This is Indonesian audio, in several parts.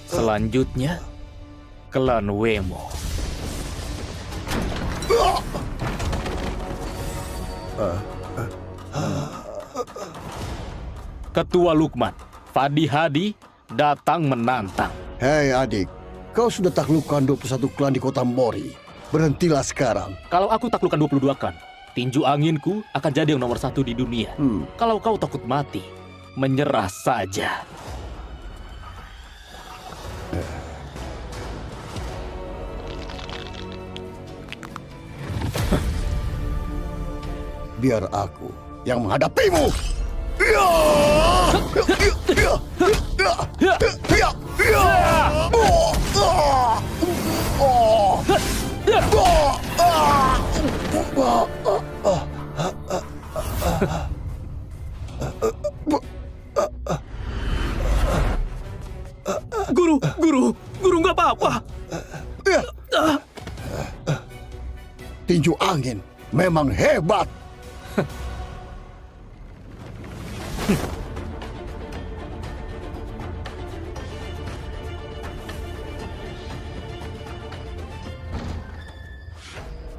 Selanjutnya, klan Wemo. Ketua Lukman, Fadi Hadi, datang menantang. Hei adik, kau sudah taklukkan 21 klan di kota Mori. Berhentilah sekarang. Kalau aku taklukkan 22 klan, tinju anginku akan jadi yang nomor 1 di dunia. Kalau kau takut mati, menyerah saja. Biar aku yang menghadapimu. Guru nggak apa-apa. Tinju angin memang hebat.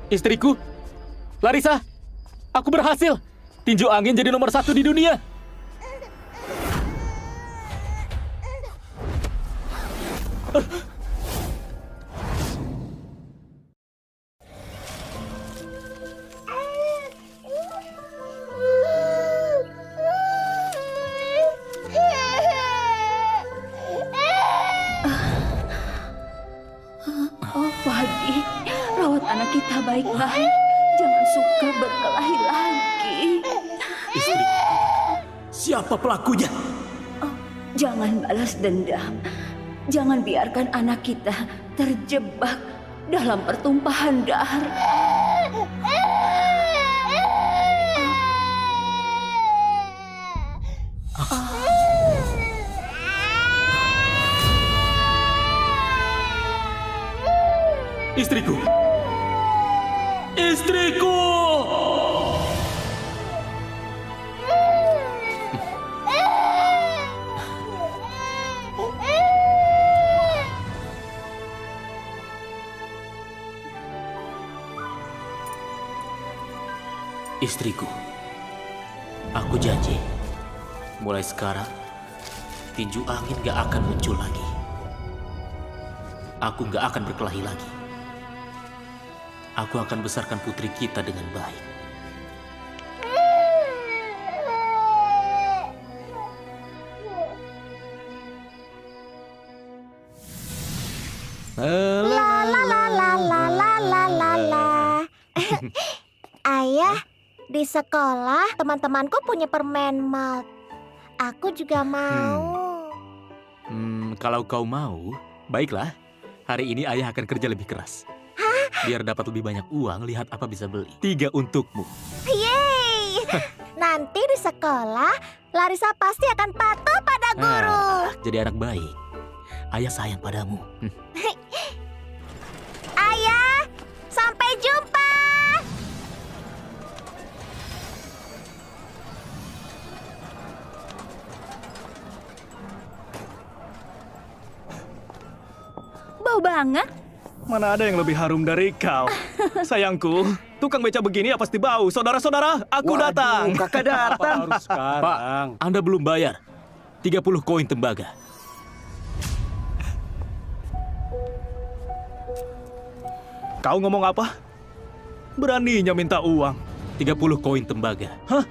Istriku, Larissa, aku berhasil. Tinju angin jadi nomor 1 di dunia. Oh, Fadi, rawat anak kita baik-baik. Jangan suka berkelahi lagi. Istri, siapa pelakunya? Oh, jangan balas dendam. Jangan biarkan anak kita terjebak dalam pertumpahan darah. Istriku! Istriku! Istriku, aku janji, mulai sekarang, tinju angin gak akan muncul lagi. Aku gak akan berkelahi lagi. Aku akan besarkan putri kita dengan baik. Ayah, di sekolah teman-temanku punya permen malt. Aku juga mau. Kalau kau mau, baiklah. Hari ini ayah akan kerja lebih keras. Biar dapat lebih banyak uang, lihat apa bisa beli. 3 untukmu. Yeay! Nanti di sekolah, Larissa pasti akan patuh pada guru. Jadi anak baik. Ayah sayang padamu. Ayah, sampai jumpa. Bau banget. Mana ada yang lebih harum dari kau? Sayangku, tukang beca begini ya pasti bau. Saudara-saudara, aku datang. Kakak datang. Pak, Anda belum bayar. 30 koin tembaga. Kau ngomong apa? Beraninya minta uang. 30 koin tembaga. Hah?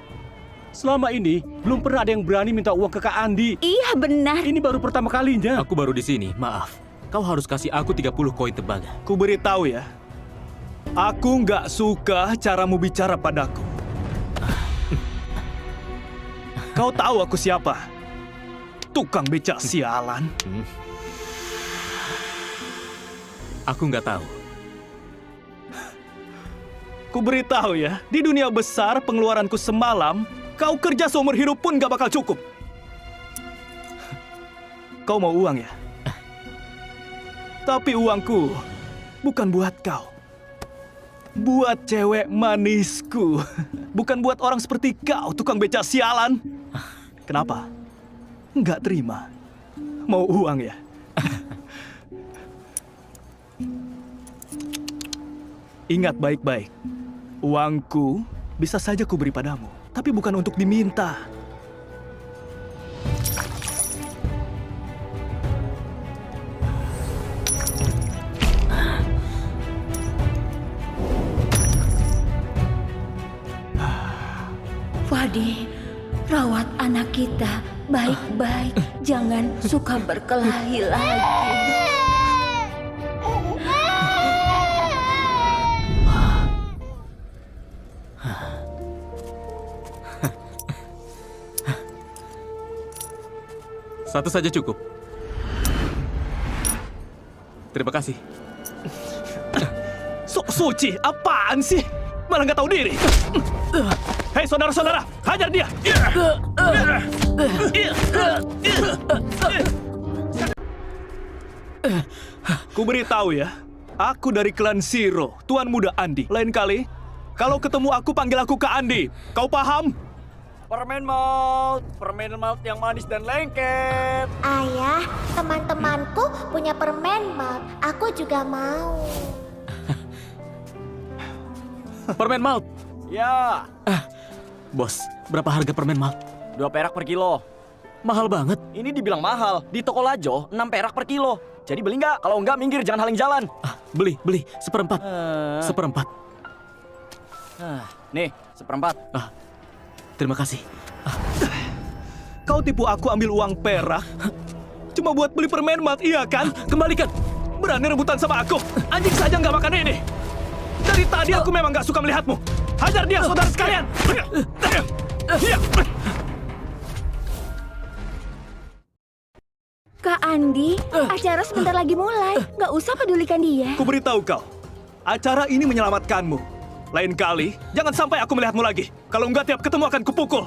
Selama ini belum pernah ada yang berani minta uang ke Kak Andi. Iya benar. Ini baru pertama kalinya. Aku baru di sini, maaf. Kau harus kasih aku 30 koin tembaga. Ku beritahu ya. Aku nggak suka caramu bicara padaku. Kau tahu aku siapa? Tukang becak sialan. Aku nggak tahu. Ku beritahu ya, di dunia besar pengeluaranku semalam, kau kerja seumur hidup pun gak bakal cukup. Kau mau uang ya? Tapi uangku bukan buat kau. Buat cewek manisku. Bukan buat orang seperti kau, tukang beca sialan. Kenapa? Nggak terima. Mau uang ya? Ingat baik-baik. Uangku bisa saja kuberi padamu, tapi bukan untuk diminta. Fadi, rawat anak kita baik-baik. Jangan suka berkelahi lagi. Satu saja cukup. Terima kasih. Sok suci, apaan sih? Malah nggak tahu diri. Hei saudara-saudara, hajar dia! Ku beritahu ya, aku dari klan Zero, Tuan Muda Andi. Lain kali, kalau ketemu aku panggil aku Kak Andi. Kau paham? Permen malt yang manis dan lengket. Ayah, teman-temanku punya permen malt. Aku juga mau. Permen malt. Ya, Bos, berapa harga permen malt? 2 perak per kilo. Mahal banget. Ini dibilang mahal. Di toko Lajo, 6 perak per kilo. Jadi beli nggak? Kalau nggak, minggir, jangan haling jalan. Beli. Seperempat. Seperempat. Nih, seperempat. Terima kasih. Kau tipu aku ambil uang perak cuma buat beli permen malt, iya kan? Kembalikan. Berani rebutan sama aku. Anjing saja nggak makan ini. Dari tadi aku memang nggak suka melihatmu. Hajar dia, saudara sekalian. Kak Andi, acara sebentar lagi mulai. Nggak usah pedulikan dia. Ku beritahu kau, acara ini menyelamatkanmu. Lain kali, jangan sampai aku melihatmu lagi. Kalau enggak, tiap ketemu akan kupukul.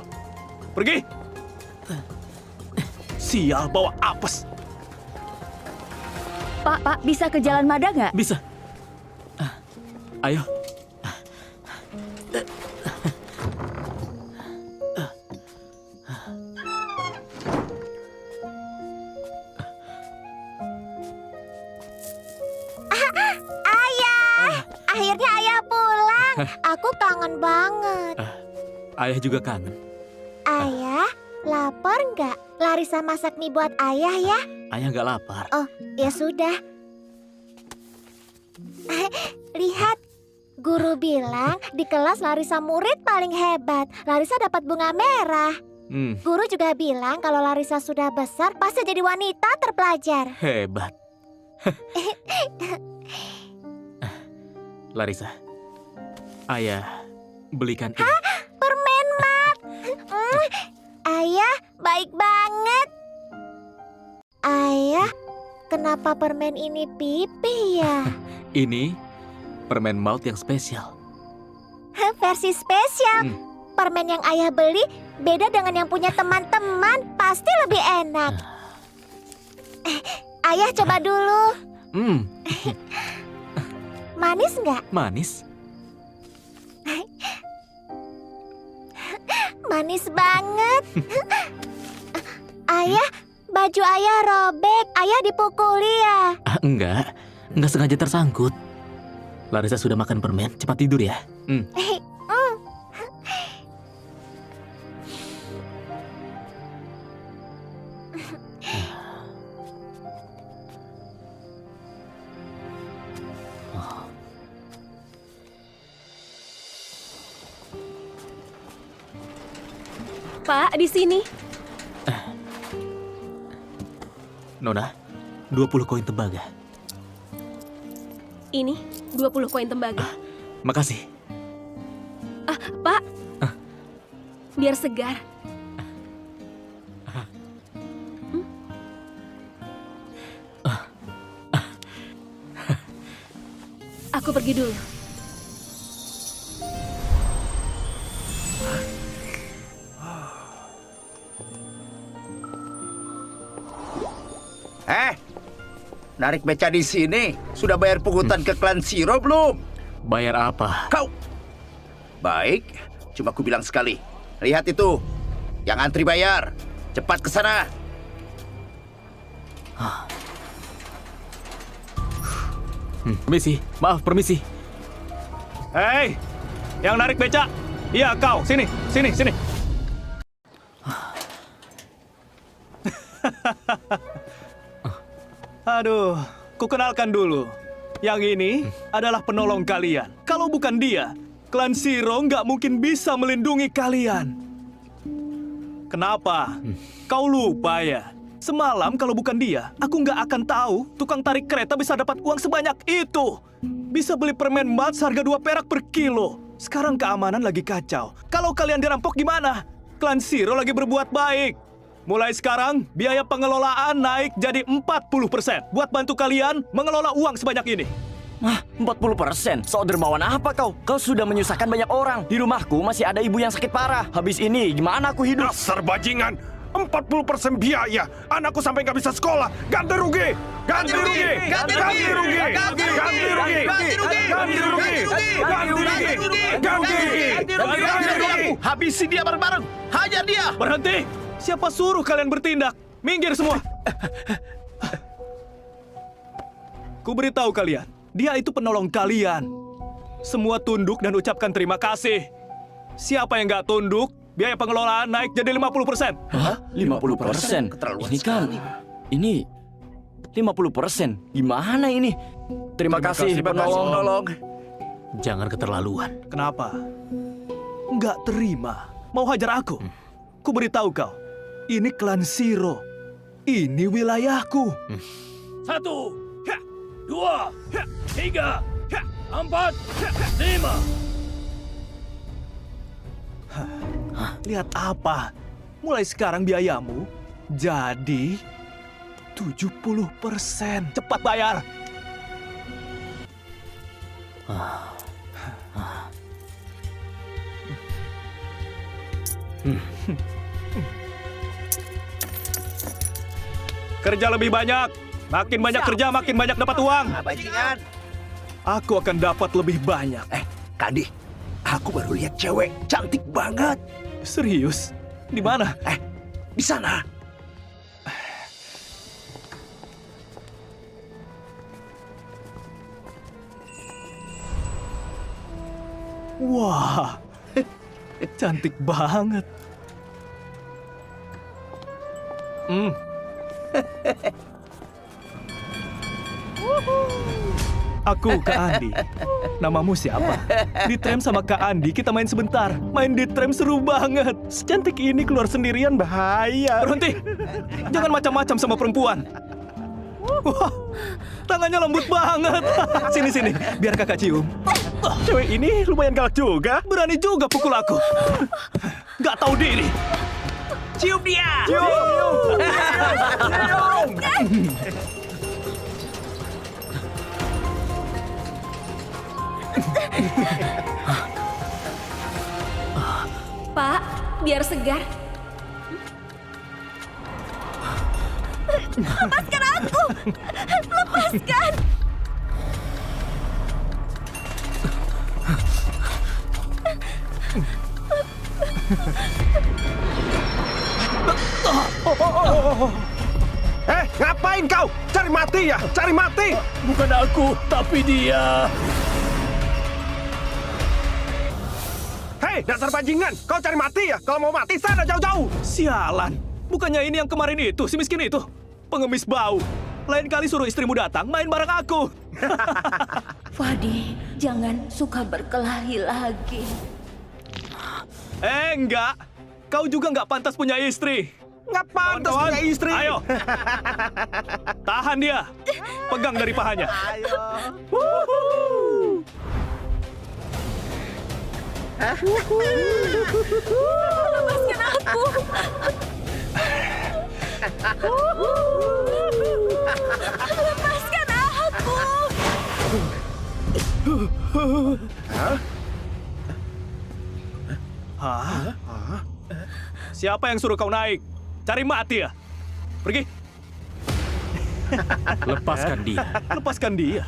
Pergi. Sial, bawa apes. Pak, bisa ke Jalan Mada nggak? Bisa. Ayo. Ayah, akhirnya ayah pulang. Aku kangen banget. Ayah juga kangen. Ayah, lapar nggak? Larissa masak mie buat ayah ya? Ayah nggak lapar. Oh, ya sudah. Lihat, guru bilang di kelas Larissa murid paling hebat. Larissa dapat bunga merah. Guru juga bilang kalau Larissa sudah besar pasti jadi wanita terpelajar. Hebat. Larissa, ayah belikan ini. Permen malt. Ayah, baik banget. Ayah, kenapa permen ini pipi ya? Ini permen malt yang spesial. Versi spesial. Permen yang ayah beli beda dengan yang punya teman-teman. Pasti lebih enak. Ayah coba dulu. Manis nggak? Manis. Manis banget. Ayah, baju ayah robek. Ayah dipukuli ya? Enggak sengaja tersangkut. Larissa sudah makan permen, cepat tidur ya. Pak, di sini. Nona, 20 koin tembaga. Ini 20 koin tembaga. Makasih. Pak. Biar segar. Aku pergi dulu. Narik beca di sini. Sudah bayar pungutan ke klan Zero belum? Bayar apa? Kau. Baik, cuma ku bilang sekali. Lihat itu. Yang antri bayar. Cepat ke sana. Permisi, maaf, permisi. Hei, yang narik beca. Iya, kau. Sini, sini, sini. Aduh, kukenalkan dulu. Yang ini adalah penolong kalian. Kalau bukan dia, klan Zero nggak mungkin bisa melindungi kalian. Kenapa? Kau lupa ya? Semalam kalau bukan dia, aku nggak akan tahu tukang tarik kereta bisa dapat uang sebanyak itu. Bisa beli permen mat seharga 2 perak per kilo. Sekarang keamanan lagi kacau. Kalau kalian dirampok gimana? Klan Zero lagi berbuat baik. Mulai sekarang, biaya pengelolaan naik jadi 40% buat bantu kalian mengelola uang sebanyak ini. 40%? Sok dermawan apa kau? Kau sudah menyusahkan banyak orang. Di rumahku masih ada ibu yang sakit parah. Habis ini gimana aku hidup? Dasar bajingan! 40% biaya. Anakku sampai nggak bisa sekolah. Ganti rugi! Ganti rugi! Ganti rugi! Ganti rugi! Ganti rugi! Ganti rugi! Ganti rugi! Ganti rugi! Habisi dia bareng-bareng. Hajar dia. Berhenti! Siapa suruh kalian bertindak? Minggir semua! Ku beritahu kalian, dia itu penolong kalian. Semua tunduk dan ucapkan terima kasih. Siapa yang nggak tunduk, biaya pengelolaan naik jadi 50%. Hah? 50%? Ini kan... Ini... 50%? Gimana ini? Terima kasih penolong. Jangan keterlaluan. Kenapa? Nggak terima. Mau hajar aku? Ku beritahu kau, ini klan Zero. Ini wilayahku. 1, 2, 3, 4, 5. Lihat apa? Mulai sekarang biayamu jadi 70%. Cepat bayar. Kerja lebih banyak. Makin banyak kerja, makin banyak dapat uang. Bajingan. Aku akan dapat lebih banyak. Kandi, aku baru lihat cewek cantik banget. Serius? Di mana? Di sana. Wah, cantik banget. Aku Kak Andi. Namamu siapa? Di tram sama Kak Andi kita main sebentar. Main di tram seru banget. Secantik ini keluar sendirian bahaya. Berhenti. Jangan macam-macam sama perempuan. Wah, tangannya lembut banget. Sini, biar kakak cium. Cewek ini lumayan galak juga. Berani juga pukul aku. Gak tahu diri. Cium dia. Cium. Pak, biar segar. Lepaskan aku! Lepaskan! Ngapain kau? Cari mati ya? Cari mati! Bukan aku, tapi dia. Hei, dasar bajingan! Kau cari mati ya? Kalau mau mati, sana jauh-jauh! Sialan. Bukannya ini yang kemarin itu, si miskin itu. Pengemis bau. Lain kali suruh istrimu datang, main bareng aku. Fadi, jangan suka berkelahi lagi. Enggak. Kau juga nggak pantas punya istri. Nggak pantas Kawan-kawan, punya istri! Ayo. Tahan dia. Pegang dari pahanya. Ayo! Lepaskan aku! Lepaskan aku! Hah? Siapa yang suruh kau naik? Cari mati ya? Pergi. Lepaskan dia. Lepaskan dia.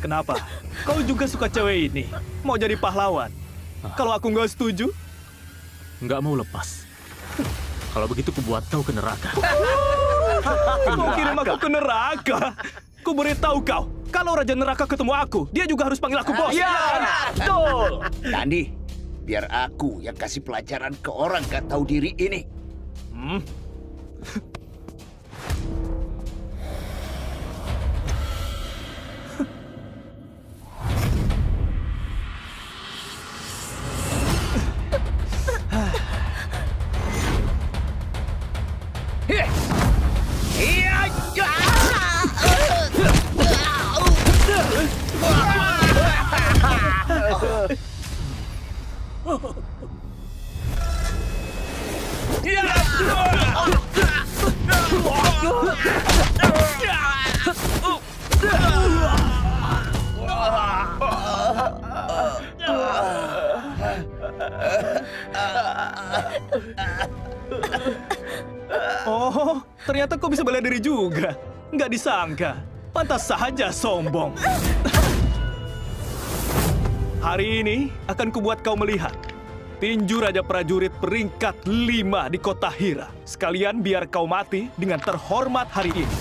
Kenapa? Kau juga suka cewek ini? Mau jadi pahlawan? Kalau aku nggak setuju? Nggak mau lepas. Kalau begitu kubuat kau ke neraka. Kau kirim aku ke neraka? Ku beritahu kau, kalau Raja Neraka ketemu aku, dia juga harus panggil aku bos. Ya, betul. Dandi, biar aku yang kasih pelajaran ke orang gak tahu diri ini. Oh, ternyata kau bisa bela diri juga. Nggak disangka. Pantas saja sombong. Hari ini akan kubuat kau melihat tinju Raja Prajurit peringkat 5 di kota Hira. Sekalian biar kau mati dengan terhormat hari ini.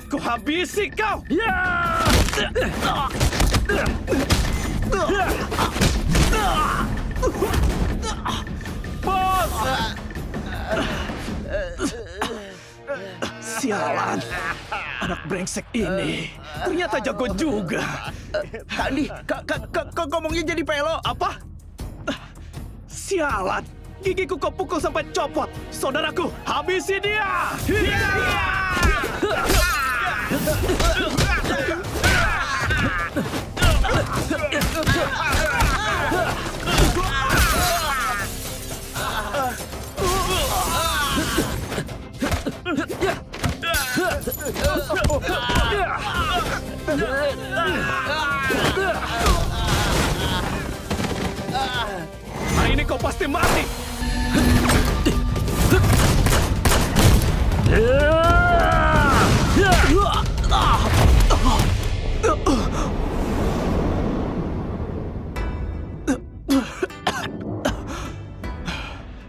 Ku habisi kau! Bos! Sialan! Anak brengsek ini ternyata jago juga. Dandi, kau ngomongnya jadi pelo. Apa? Sialan! Gigiku kau pukul sampai copot. Saudaraku, habisi dia! Hari ini kau pasti mati!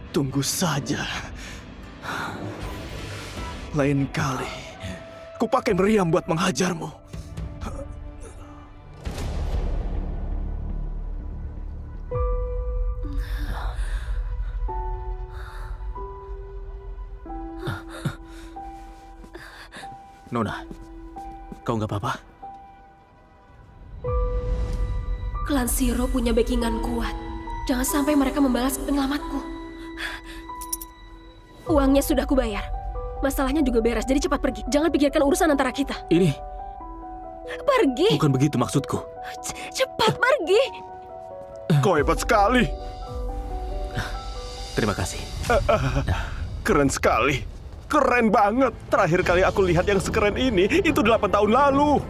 Tunggu saja. Lain kali, ku pakai meriam buat menghajarmu. Nona, kau nggak apa-apa? Klan Zero punya backingan kuat. Jangan sampai mereka membalas penyelamatku. Uangnya sudah kubayar. Masalahnya juga beres, jadi cepat pergi. Jangan pikirkan urusan antara kita. Ini Pergi! bukan begitu maksudku. Cepat pergi! Kau hebat sekali. Terima kasih. Keren sekali. Keren banget. Terakhir kali aku lihat yang sekeren ini, itu 8 tahun lalu.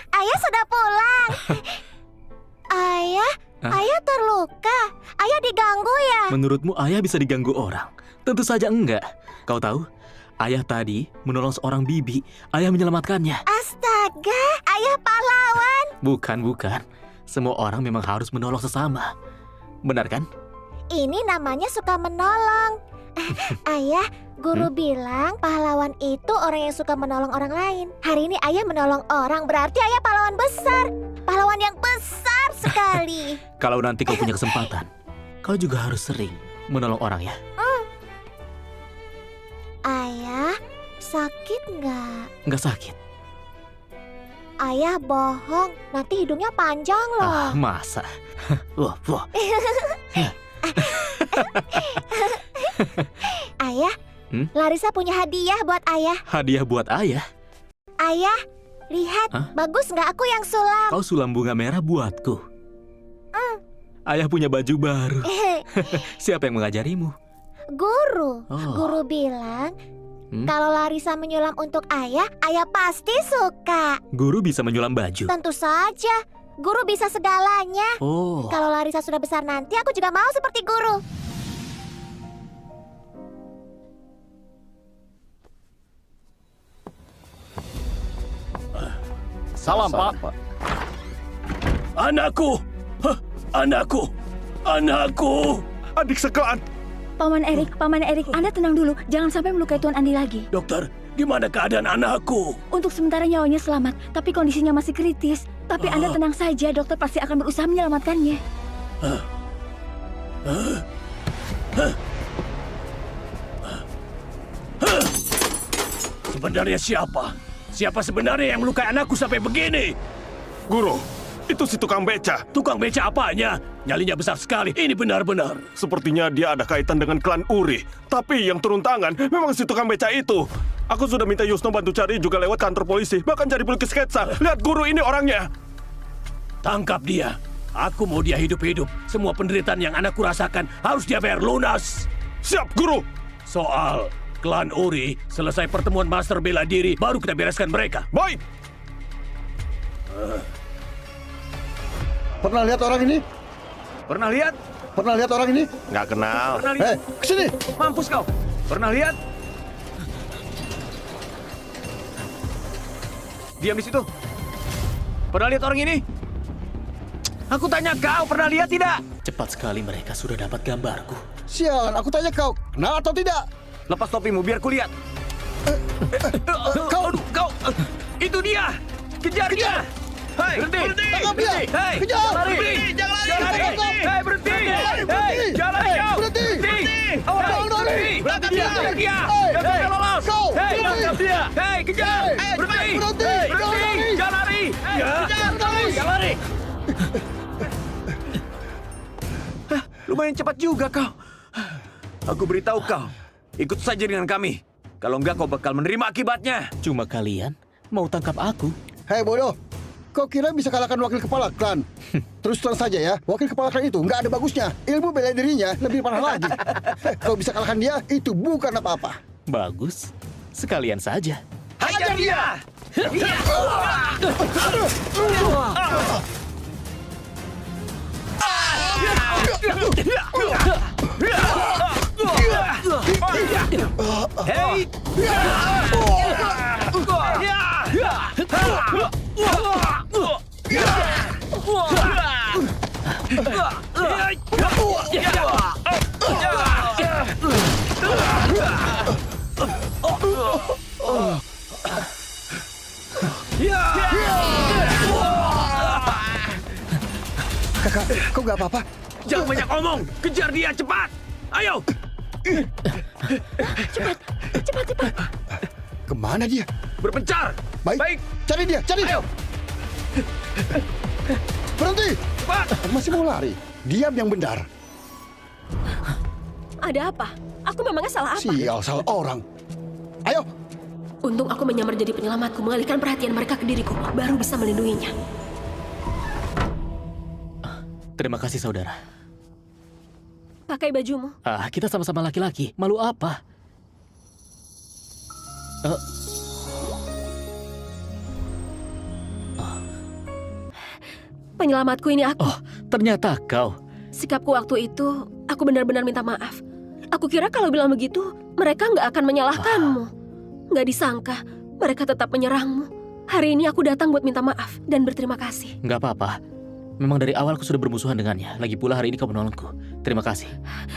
Ayah sudah pulang. Ayah, ayah terluka. Ayah diganggu ya? Menurutmu ayah bisa diganggu orang? Tentu saja enggak. Kau tahu, ayah tadi menolong seorang bibi. Ayah menyelamatkannya. Astaga, ayah pahlawan. Bukan. Semua orang memang harus menolong sesama. Benar kan? Ini namanya suka menolong. Ayah, guru bilang pahlawan itu orang yang suka menolong orang lain. Hari ini ayah menolong orang, berarti ayah pahlawan besar. Pahlawan yang besar sekali. Kalau nanti kau punya kesempatan, kau juga harus sering menolong orang ya. Ayah, sakit nggak? Nggak sakit. Ayah bohong, nanti hidungnya panjang loh. Masa? Wah. Ayah, Larissa punya hadiah buat ayah. Hadiah buat ayah? Ayah, lihat, Hah? bagus nggak aku yang sulam? Kau sulam bunga merah buatku. Ayah punya baju baru. Siapa yang mengajarimu? Guru. Oh. Guru bilang, kalau Larissa menyulam untuk ayah pasti suka. Guru bisa menyulam baju? Tentu saja, guru bisa segalanya. Oh. Kalau Larissa sudah besar nanti, aku juga mau seperti guru. Salam, Pak. Anakku! Hah, anakku! Anakku! Adik sekalian. Paman Erik, Anda tenang dulu. Jangan sampai melukai Tuan Andi lagi. Dokter, gimana keadaan anakku? Untuk sementara nyawanya selamat, tapi kondisinya masih kritis. Tapi Anda tenang saja, dokter pasti akan berusaha menyelamatkannya. Sebenarnya siapa? Siapa sebenarnya yang melukai anakku sampai begini? Guru, itu si tukang beca. Tukang beca apanya? Nyalinya besar sekali. Ini benar-benar. Sepertinya dia ada kaitan dengan klan Uri. Tapi yang turun tangan memang si tukang beca itu. Aku sudah minta Yusno bantu cari juga lewat kantor polisi. Bahkan cari pelukis sketsa. Lihat guru, ini orangnya. Tangkap dia. Aku mau dia hidup-hidup. Semua penderitaan yang anakku rasakan harus dia bayar lunas. Siap, guru. Soal klan Uri, selesai pertemuan master bela diri, baru kita bereskan mereka. Baik. Pernah lihat orang ini? Pernah lihat? Pernah lihat orang ini? Nggak kenal. Pernah lihat? Kesini! Mampus kau. Pernah lihat? Diam di situ. Pernah lihat orang ini? Aku tanya kau, pernah lihat tidak? Cepat sekali mereka sudah dapat gambarku. Sialan, aku tanya kau, kenal atau tidak? Lepas topimu, biar ku lihat. Kau, Kau, itu dia. Kejar dia. Hei, berhenti. tangkap dia! Hei, Kejar! jangan lari. Berhenti! Jangan lari. Jangan lari. Hei, berhenti. Berhenti. Hei, jangan lari kau. Berhenti. Awas, Jangan lari. berhenti. Tangkap Dia, dia. tangkap dia. Hei, Jangan sampai lolos. kau, Hei, berhenti. tangkap dia. Hei, kejar. Hei, Berhenti. berhenti. Hei, Jangan berhenti. lari. Jangan lari. Ya. Jangan lari. Lumayan cepat juga kau. Aku beritahu kau, ikut saja dengan kami. Kalau enggak kau bakal menerima akibatnya. Cuma kalian mau tangkap aku? Hei bodoh, kau kira bisa kalahkan wakil kepala klan? Terus terang saja ya, wakil kepala klan itu nggak ada bagusnya. Ilmu bela dirinya lebih parah lagi. Kau bisa kalahkan dia, itu bukan apa-apa. Bagus. Sekalian saja. Hajar dia! Hei! Kakak, kau nggak apa-apa? Jangan banyak omong. Kejar dia cepat. Ayo. Cepat. Kemana dia? Berpencar. Baik, cari dia, cari. Ayo. Berhenti! Cepat. Masih mau lari? Diam yang benar. Ada apa? Aku memangnya salah apa? Sial, salah orang. Ayo, Untung aku menyamar jadi penyelamatku, mengalihkan perhatian mereka ke diriku, baru bisa melindunginya. Terima kasih, saudara. Pakai bajumu. Kita sama-sama laki-laki. Malu apa? Penyelamatku ini aku. Oh, ternyata kau. Sikapku waktu itu, aku benar-benar minta maaf. Aku kira kalau bilang begitu, mereka nggak akan menyalahkanmu. Nggak disangka, mereka tetap menyerangmu. Hari ini aku datang buat minta maaf dan berterima kasih. Nggak apa-apa. Memang dari awal aku sudah bermusuhan dengannya. Lagi pula hari ini kau menolongku. Terima kasih.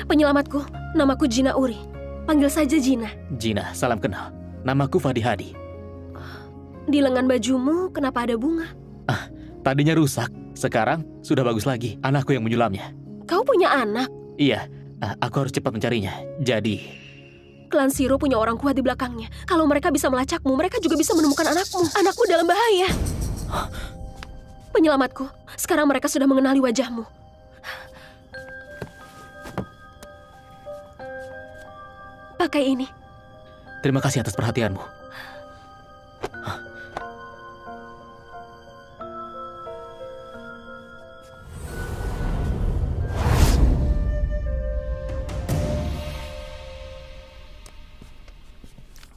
Penyelamatku, namaku Gina Uri. Panggil saja Gina. Gina, salam kenal. Namaku Fadi Hadi. Di lengan bajumu, kenapa ada bunga? Tadinya rusak. Sekarang sudah bagus lagi. Anakku yang menyulamnya. Kau punya anak? Iya, aku harus cepat mencarinya. Jadi, Klan Zero punya orang kuat di belakangnya. Kalau mereka bisa melacakmu, mereka juga bisa menemukan anakmu. Anakmu dalam bahaya. Penyelamatku, sekarang mereka sudah mengenali wajahmu. Pakai ini. Terima kasih atas perhatianmu.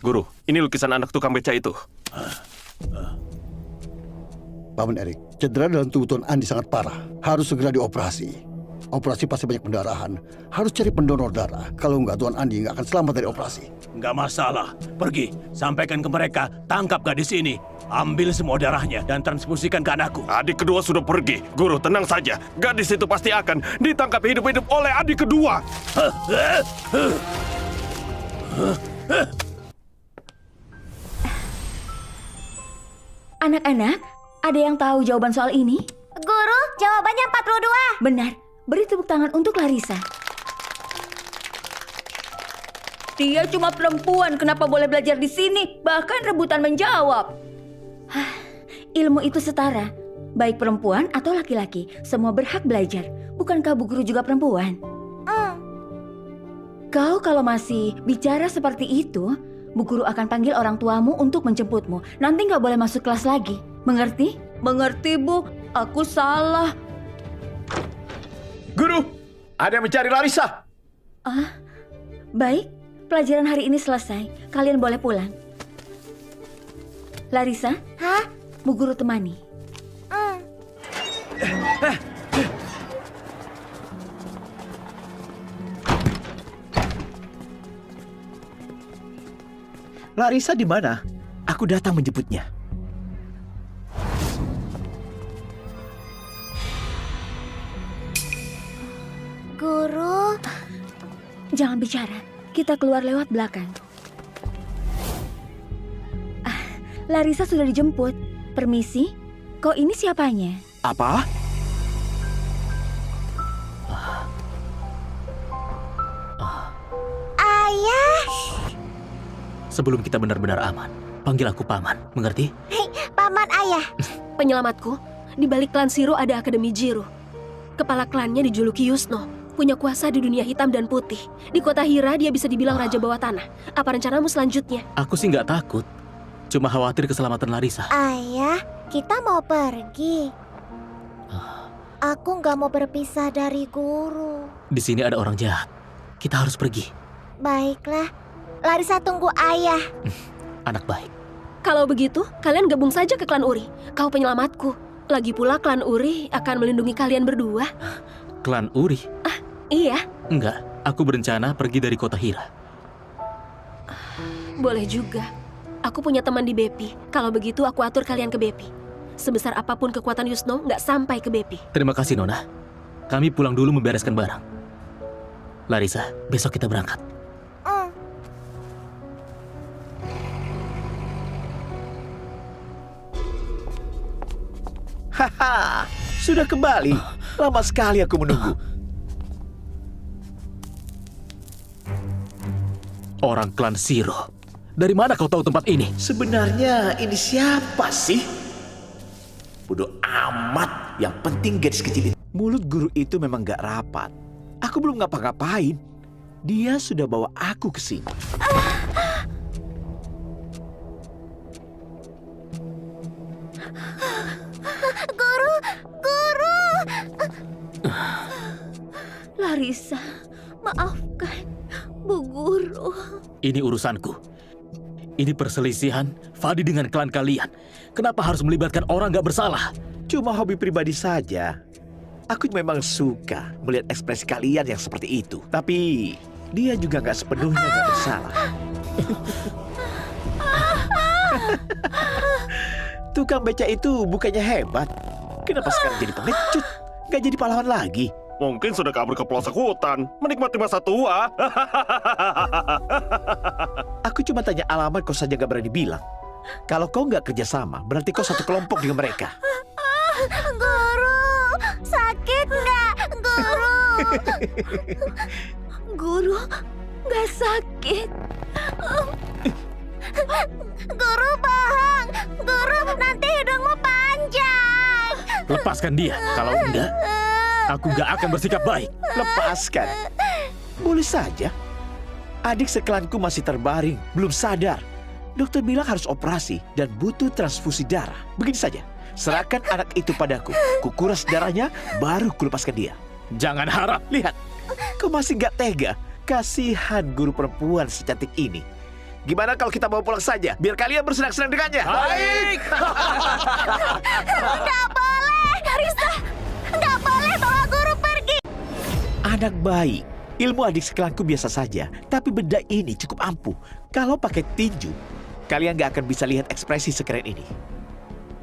Guru, ini lukisan anak tukang beca itu. Paman Erik, cedera dalam tubuh Tuan Andi sangat parah. Harus segera dioperasi. Operasi pasti banyak pendarahan. Harus cari pendonor darah. Kalau nggak, Tuan Andi nggak akan selamat dari operasi. Nggak masalah. Pergi, sampaikan ke mereka, tangkap gadis ini. Ambil semua darahnya dan transfusikan ke anakku. Adik kedua sudah pergi. Guru, tenang saja. Gadis itu pasti akan ditangkap hidup-hidup oleh adik kedua. Anak-anak, ada yang tahu jawaban soal ini? Guru, jawabannya 42. Benar. Beri tepuk tangan untuk Larissa. Dia cuma perempuan, kenapa boleh belajar di sini? Bahkan rebutan menjawab. Ilmu itu setara. Baik perempuan atau laki-laki, semua berhak belajar. Bukankah Bu Guru juga perempuan? Kau kalau masih bicara seperti itu, Bu Guru akan panggil orang tuamu untuk menjemputmu. Nanti nggak boleh masuk kelas lagi. Mengerti? Mengerti, Bu. Aku salah. Guru, ada yang mencari Larissa. Baik. Pelajaran hari ini selesai. Kalian boleh pulang. Larissa? Hah? Bu Guru temani. Larissa di mana? Aku datang menjemputnya. Guru, Jangan bicara. Kita keluar lewat belakang. Larissa sudah dijemput. Permisi. Kau ini siapanya? Apa? Ayah. Sebelum kita benar-benar aman, panggil aku Paman. Mengerti? Hei, Paman Ayah. Penyelamatku, di balik klan Shiro ada Akademi Jiro. Kepala klannya dijuluki Yusno, punya kuasa di dunia hitam dan putih. Di kota Hira dia bisa dibilang raja bawah tanah. Apa rencanamu selanjutnya? Aku sih nggak takut. Cuma khawatir keselamatan Larissa. Ayah, kita mau pergi. Aku nggak mau berpisah dari guru. Di sini ada orang jahat. Kita harus pergi. Baiklah, Larissa tunggu ayah. Anak baik. Kalau begitu, kalian gabung saja ke klan Uri. Kau penyelamatku. Lagi pula klan Uri akan melindungi kalian berdua. Klan Uri? Iya. Enggak, aku berencana pergi dari kota Hira. Boleh juga. Aku punya teman di Bepi. Kalau begitu aku atur kalian ke Bepi. Sebesar apapun kekuatan Yusno, nggak sampai ke Bepi. Terima kasih, Nona. Kami pulang dulu membereskan barang. Larissa, besok kita berangkat. Haha, sudah kembali. Lama sekali aku menunggu. Orang klan Shiro. Dari mana kau tahu tempat ini? Sebenarnya ini siapa sih? Bodoh amat. Yang penting gadis kecil itu. Mulut guru itu memang gak rapat. Aku belum ngapa-ngapain. Dia sudah bawa aku ke sini. Guru. Larissa, maafkan Bu Guru. Ini urusanku. Ini perselisihan Fadi dengan klan kalian. Kenapa harus melibatkan orang gak bersalah? Cuma hobi pribadi saja. Aku memang suka melihat ekspresi kalian yang seperti itu. Tapi dia juga gak sepenuhnya gak bersalah. Tukang beca itu bukannya hebat. Kenapa sekarang jadi pengecut? Gak jadi pahlawan lagi. Mungkin sudah kabur ke pelosok hutan, menikmati masa tua. Aku cuma tanya alamat, kau saja gak berani bilang. Kalau kau gak kerjasama, berarti kau satu kelompok dengan mereka. Guru, sakit nggak, Guru? Guru, nggak sakit. Guru bohong. Guru, nanti hidungmu panjang. Lepaskan dia. Kalau enggak, aku gak akan bersikap baik. Lepaskan. Boleh saja. Adik seklanku masih terbaring, belum sadar. Dokter bilang harus operasi dan butuh transfusi darah. Begini saja, serahkan anak itu padaku. Kukuras darahnya, baru kulepaskan dia. Jangan harap. Lihat, kau masih nggak tega. Kasihan guru perempuan secantik ini. Gimana kalau kita bawa pulang saja, biar kalian bersenang-senang dengannya? Baik. Nggak boleh, Larissa. Nggak boleh bawa guru pergi. Anak baik. Ilmu adik seklanku biasa saja, tapi benda ini cukup ampuh. Kalau pakai tinju, kalian nggak akan bisa lihat ekspresi sekeren ini.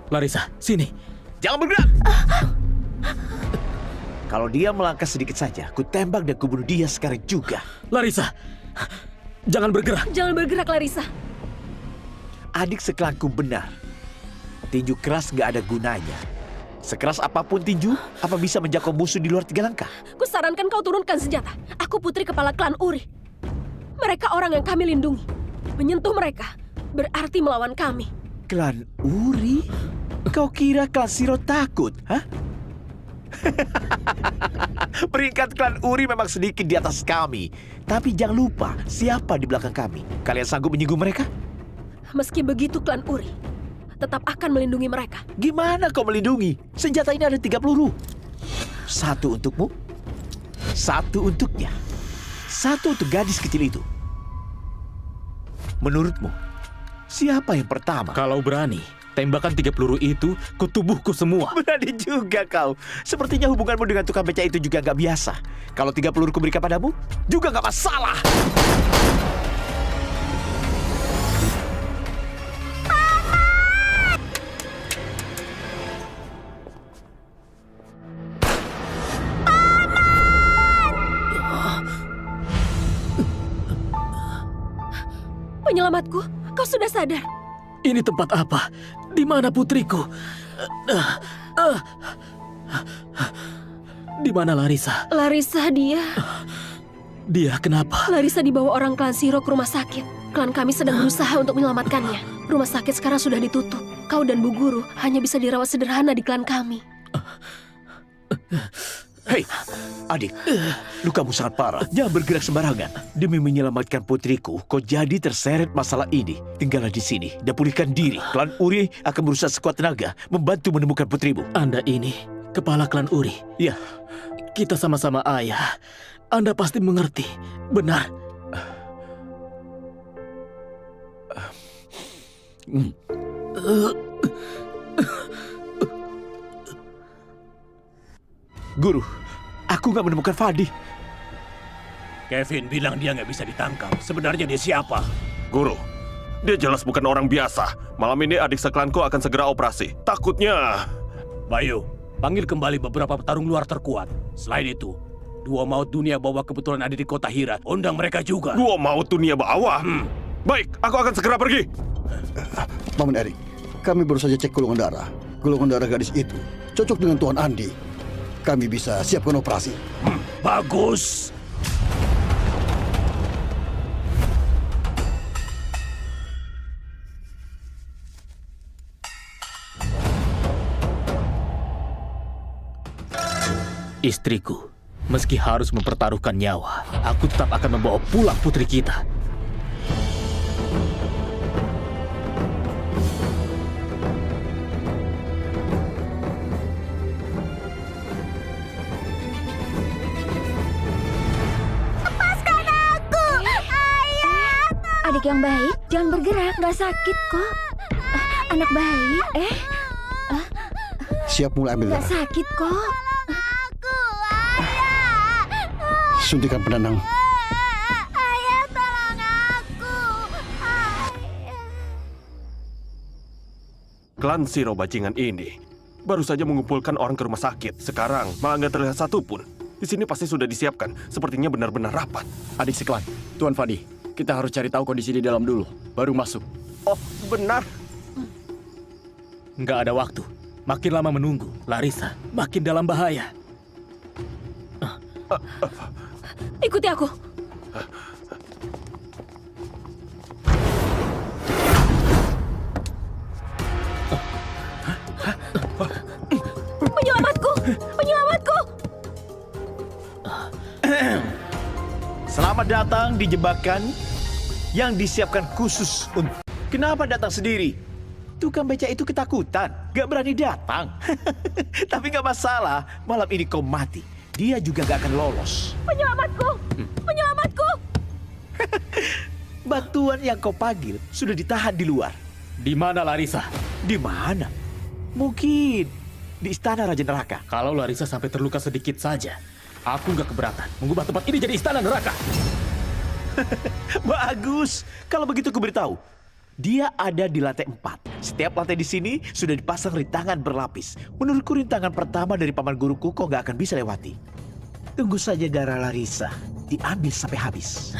Larissa, sini. Jangan bergerak! Kalau dia melangkah sedikit saja, ku tembak dan kubunuh dia sekarang juga. Larissa, jangan bergerak. Jangan bergerak, Larissa. Adik seklanku benar. Tinju keras nggak ada gunanya. Sekeras apapun tinju, apa bisa menjangkau musuh di luar 3 langkah? Kusarankan kau turunkan senjata. Aku putri kepala klan Uri. Mereka orang yang kami lindungi. Menyentuh mereka berarti melawan kami. Klan Uri? Kau kira klan Siro takut, hah? Peringkat klan Uri memang sedikit di atas kami. Tapi jangan lupa, siapa di belakang kami? Kalian sanggup menyinggung mereka? Meski begitu, klan Uri tetap akan melindungi mereka. Gimana kau melindungi? Senjata ini ada 3 peluru. 1 untukmu, 1 untuknya, 1 untuk gadis kecil itu. Menurutmu, siapa yang pertama? Kalau berani, tembakan 3 peluru itu ke tubuhku semua. Berani juga kau. Sepertinya hubunganmu dengan tukang beca itu juga nggak biasa. Kalau 3 peluru kuberikan padamu, juga nggak masalah. Penyelamatku, kau sudah sadar? Ini tempat apa? Di mana putriku? Di mana Larissa? Larissa, Dia kenapa? Larissa dibawa orang klan Siro ke rumah sakit. Klan kami sedang berusaha untuk menyelamatkannya. Rumah sakit sekarang sudah ditutup. Kau dan Bu Guru hanya bisa dirawat sederhana di klan kami. Hei, adik, lukamu sangat parah. Jangan bergerak sembarangan. Demi menyelamatkan putriku, kau jadi terseret masalah ini. Tinggallah di sini dan pulihkan diri. Klan Uri akan berusaha sekuat tenaga membantu menemukan putrimu. Anda ini kepala klan Uri. Ya, Kita sama-sama ayah. Anda pasti mengerti. Benar. Guru, aku nggak menemukan Fadi. Kevin bilang dia nggak bisa ditangkap. Sebenarnya dia siapa? Guru, dia jelas bukan orang biasa. Malam ini adik seklanku akan segera operasi. Takutnya... Bayu, panggil kembali beberapa petarung luar terkuat. Selain itu, Dua Maut Dunia Bawah kebetulan ada di kota Hira. Undang mereka juga. Dua Maut Dunia Bawah? Baik, aku akan segera pergi. Paman Erik, kami baru saja cek golongan darah. Golongan darah gadis itu cocok dengan Tuan Andi. Kami bisa siapkan operasi. Bagus. Istriku, meski harus mempertaruhkan nyawa, aku tetap akan membawa pulang putri kita. Lepaskan aku! Ayah! Adik yang baik, jangan bergerak, nggak sakit kok. Anak baik, Siap mulai ambil nggak darah. sakit kok. Suntikan penenang. Ayah, tolong aku! Klan Siro bajingan ini baru saja mengumpulkan orang ke rumah sakit. Sekarang malah nggak terlihat satupun. Di sini pasti sudah disiapkan. Sepertinya benar-benar rapat. Adik seklan, Tuan Fadi, kita harus cari tahu kondisi di dalam dulu, baru masuk. Oh, benar. Nggak ada waktu. Makin lama menunggu, Larissa makin dalam bahaya. Ikuti aku. Penyelamatku! Penyelamatku! Selamat datang di jebakan yang disiapkan khusus untuk... Kenapa datang sendiri? Tukang beca itu ketakutan, gak berani datang. Tapi gak masalah, malam ini kau mati. Dia juga gak akan lolos. Penyelamatku! Penyelamatku! Batuan yang kau panggil sudah ditahan di luar. Di mana Larissa? Di mana? Mungkin di istana Raja Neraka. Kalau Larissa sampai terluka sedikit saja, aku nggak keberatan mengubah tempat ini jadi istana neraka. Bagus. Kalau begitu aku beritahu. Dia ada di lantai 4. Setiap lantai di sini sudah dipasang rintangan berlapis. Menurutku rintangan pertama dari paman guruku kau nggak akan bisa lewati. Tunggu saja darah Larissa diambil sampai habis.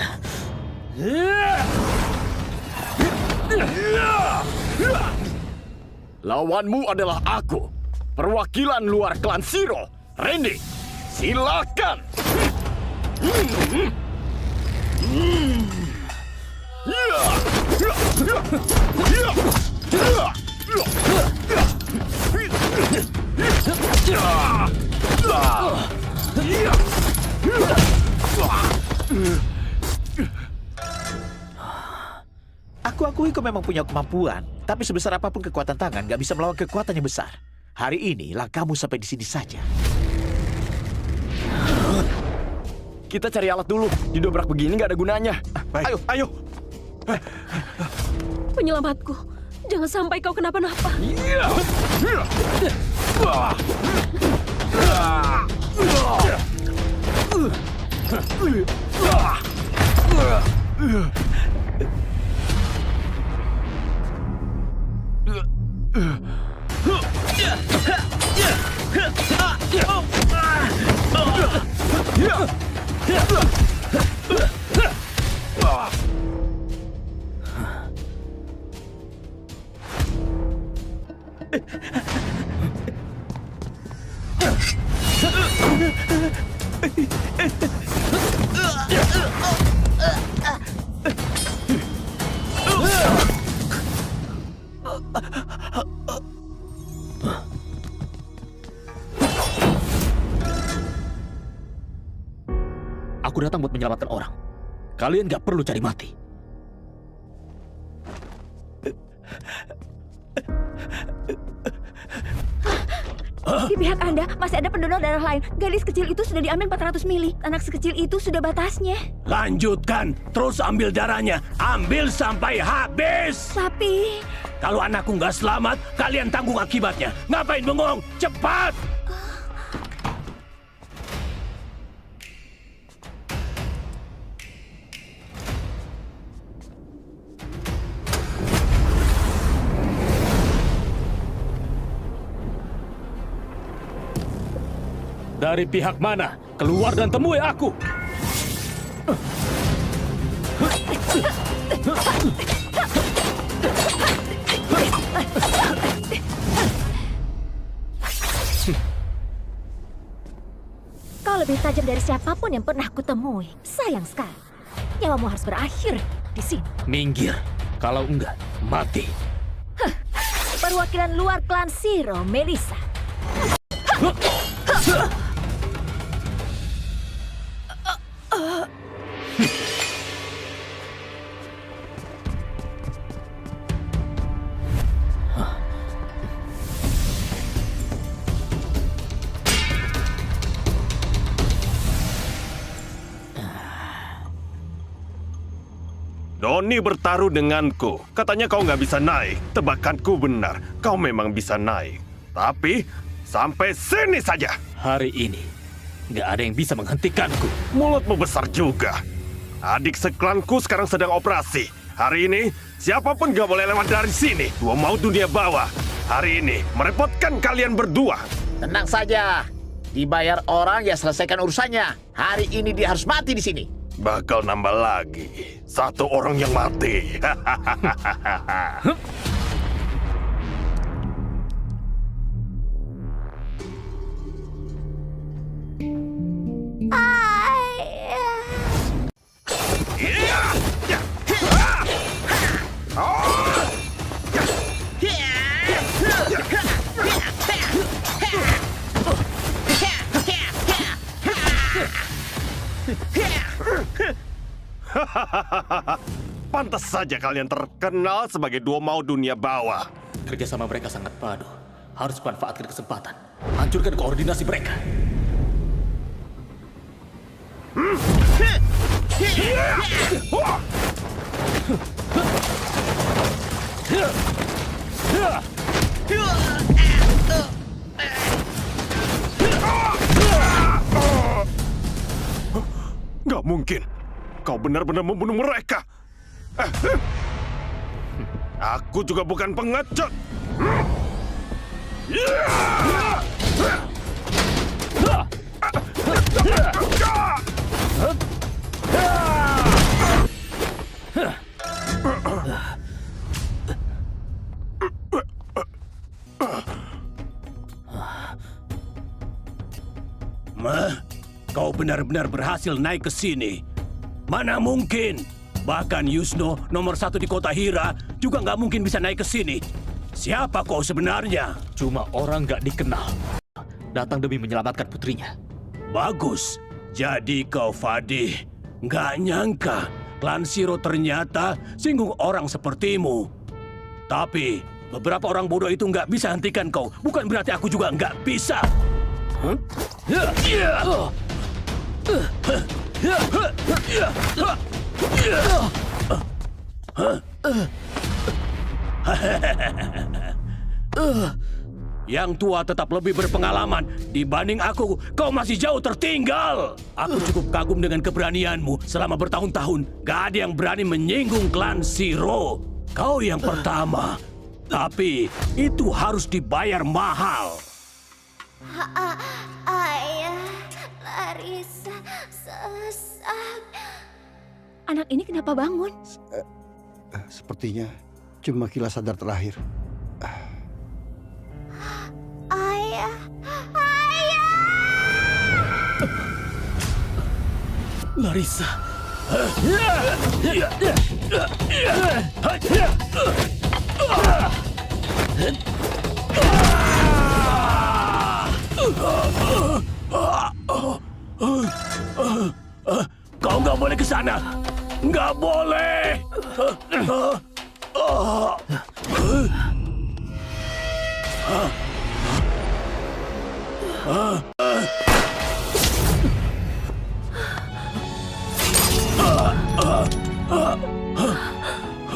Lawanmu adalah aku, perwakilan luar klan Zero, Randy. Silakan. Aku akui kau memang punya kemampuan, tapi sebesar apapun kekuatan tangan gak bisa melawan kekuatan yang besar. Hari ini langkahmu sampai di sini saja. Kita cari alat dulu. Didobrak begini nggak ada gunanya. Baik. Ayo. Penyelamatku, jangan sampai kau kenapa-napa. Aku datang buat menyelamatkan orang. Kalian gak perlu cari mati. Di pihak Anda masih ada pendonor darah lain. Gadis kecil itu sudah diambil 400 mili. Anak sekecil itu sudah batasnya. Lanjutkan, terus ambil darahnya. Ambil sampai habis. Tapi... Kalau anakku nggak selamat, kalian tanggung akibatnya. Ngapain bengong? Cepat! Dari pihak mana? Keluar dan temui aku! Kau lebih tajam dari siapapun yang pernah kutemui. Sayang sekali. Nyawamu harus berakhir di sini. Minggir. Kalau enggak, mati. Perwakilan luar klan Zero, Melissa. Doni bertaruh denganku. Katanya kau nggak bisa naik. Tebakanku benar. Kau memang bisa naik. Tapi sampai sini saja. Hari ini, nggak ada yang bisa menghentikanku. Mulutmu besar juga. Adik seklanku sekarang sedang operasi. Hari ini, siapapun nggak boleh lewat dari sini. Dua maut dunia bawah. Hari ini, merepotkan kalian berdua. Tenang saja. Dibayar orang ya selesaikan urusannya. Hari ini dia harus mati di sini. Bakal nambah lagi. Satu orang yang mati. Pantas saja kalian terkenal sebagai dua mau dunia bawah. Kerjasama mereka sangat padu. Harus manfaatkan kesempatan. Hancurkan koordinasi mereka. Gak mungkin. Kau benar-benar membunuh mereka. Aku juga bukan pengecut. Kau benar-benar berhasil naik ke sini. Mana mungkin? Bahkan Yusno, nomor 1 di kota Hira, juga nggak mungkin bisa naik ke sini. Siapa kau sebenarnya? Cuma orang nggak dikenal. Datang demi menyelamatkan putrinya. Bagus. Jadi kau Fadih. Nggak nyangka klan Siro ternyata singgung orang sepertimu. Tapi beberapa orang bodoh itu nggak bisa hentikan kau. Bukan berarti aku juga nggak bisa. Yang tua tetap lebih berpengalaman dibanding aku. Kau masih jauh tertinggal. Aku cukup kagum dengan keberanianmu. Selama bertahun-tahun, gak ada yang berani menyinggung klan Siro. Kau yang pertama. Tapi itu harus dibayar mahal. Ayah, Larissa sesak. Anak ini kenapa bangun? Sepertinya cuma kilas sadar terakhir. Ayah, ayah. Larissa. Kau nggak boleh ke sana. Nggak boleh.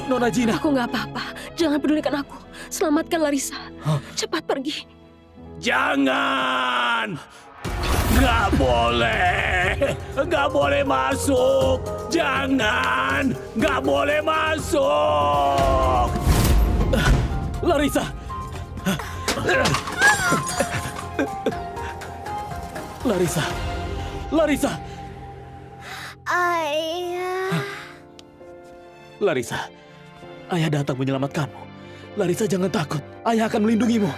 Nona Gina. Aku nggak apa-apa. Jangan pedulikan aku. Selamatkan Larissa. Cepat pergi. Jangan. Nggak boleh. Nggak boleh masuk. Jangan. Nggak boleh masuk. Larissa. Larissa. Larissa. Ayah. Larissa. Ayah datang menyelamatkanmu. Larissa, jangan takut. Ayah akan melindungimu.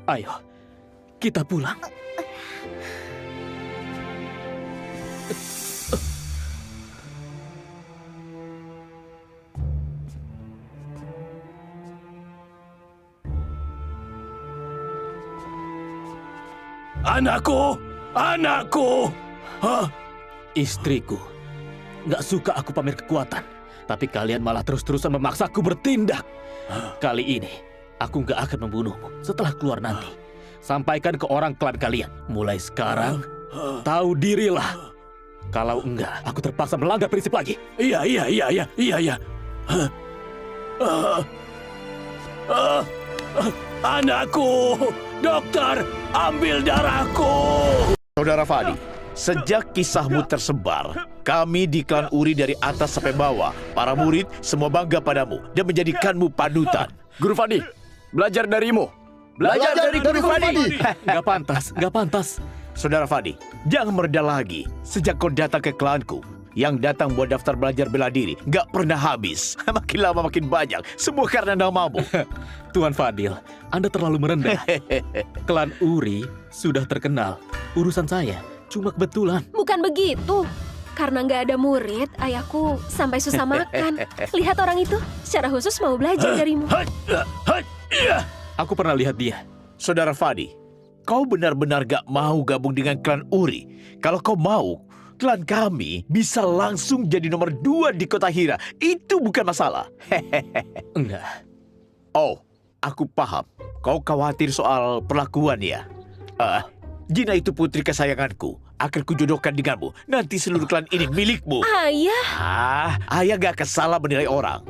Ayo, kita pulang. Anakku! Anakku! Hah? Istriku. Nggak suka aku pamer kekuatan. Tapi kalian malah terus-terusan memaksaku bertindak. Kali ini, aku nggak akan membunuhmu setelah keluar nanti. Sampaikan ke orang klan kalian. Mulai sekarang, tahu dirilah. Kalau enggak, aku terpaksa melanggar prinsip lagi. Iya. Anakku! Dokter, ambil darahku! Saudara Fadi, sejak kisahmu tersebar, kami di klan Uri dari atas sampai bawah, para murid semua bangga padamu dan menjadikanmu panutan. Guru Fadi, belajar darimu. Belajar dari Guru Fadi. Gak pantas, gak pantas. Saudara Fadi, jangan meredah lagi. Sejak kau datang ke klanku, yang datang buat daftar belajar bela diri gak pernah habis. Makin lama makin banyak. Semua karena namamu. Tuan Fadil, Anda terlalu merendah. Klan Uri sudah terkenal. Urusan saya cuma kebetulan. Bukan begitu. Karena nggak ada murid, ayahku sampai susah makan. Lihat orang itu, secara khusus mau belajar darimu. Aku pernah lihat dia. Saudara Fadi, kau benar-benar gak mau gabung dengan klan Uri. Kalau kau mau, klan kami bisa langsung jadi nomor 2 di kota Hira. Itu bukan masalah. Enggak. Oh, aku paham. Kau khawatir soal perlakuan ya? Gina itu putri kesayanganku. Akan kujodohkan denganmu. Nanti seluruh klan ini milikmu. Ayah. Ayah gak akan salah menilai orang.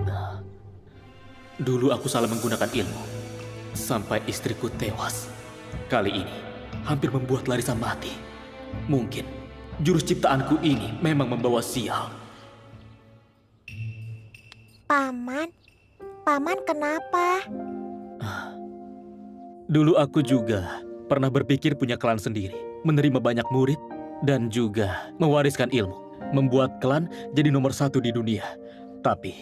Dulu aku salah menggunakan ilmu. Sampai istriku tewas. Kali ini, hampir membuat Larissa mati. Mungkin, jurus ciptaanku ini memang membawa sial. Paman kenapa? Dulu aku juga pernah berpikir punya klan sendiri. Menerima banyak murid dan juga mewariskan ilmu. Membuat klan jadi nomor 1 di dunia. Tapi...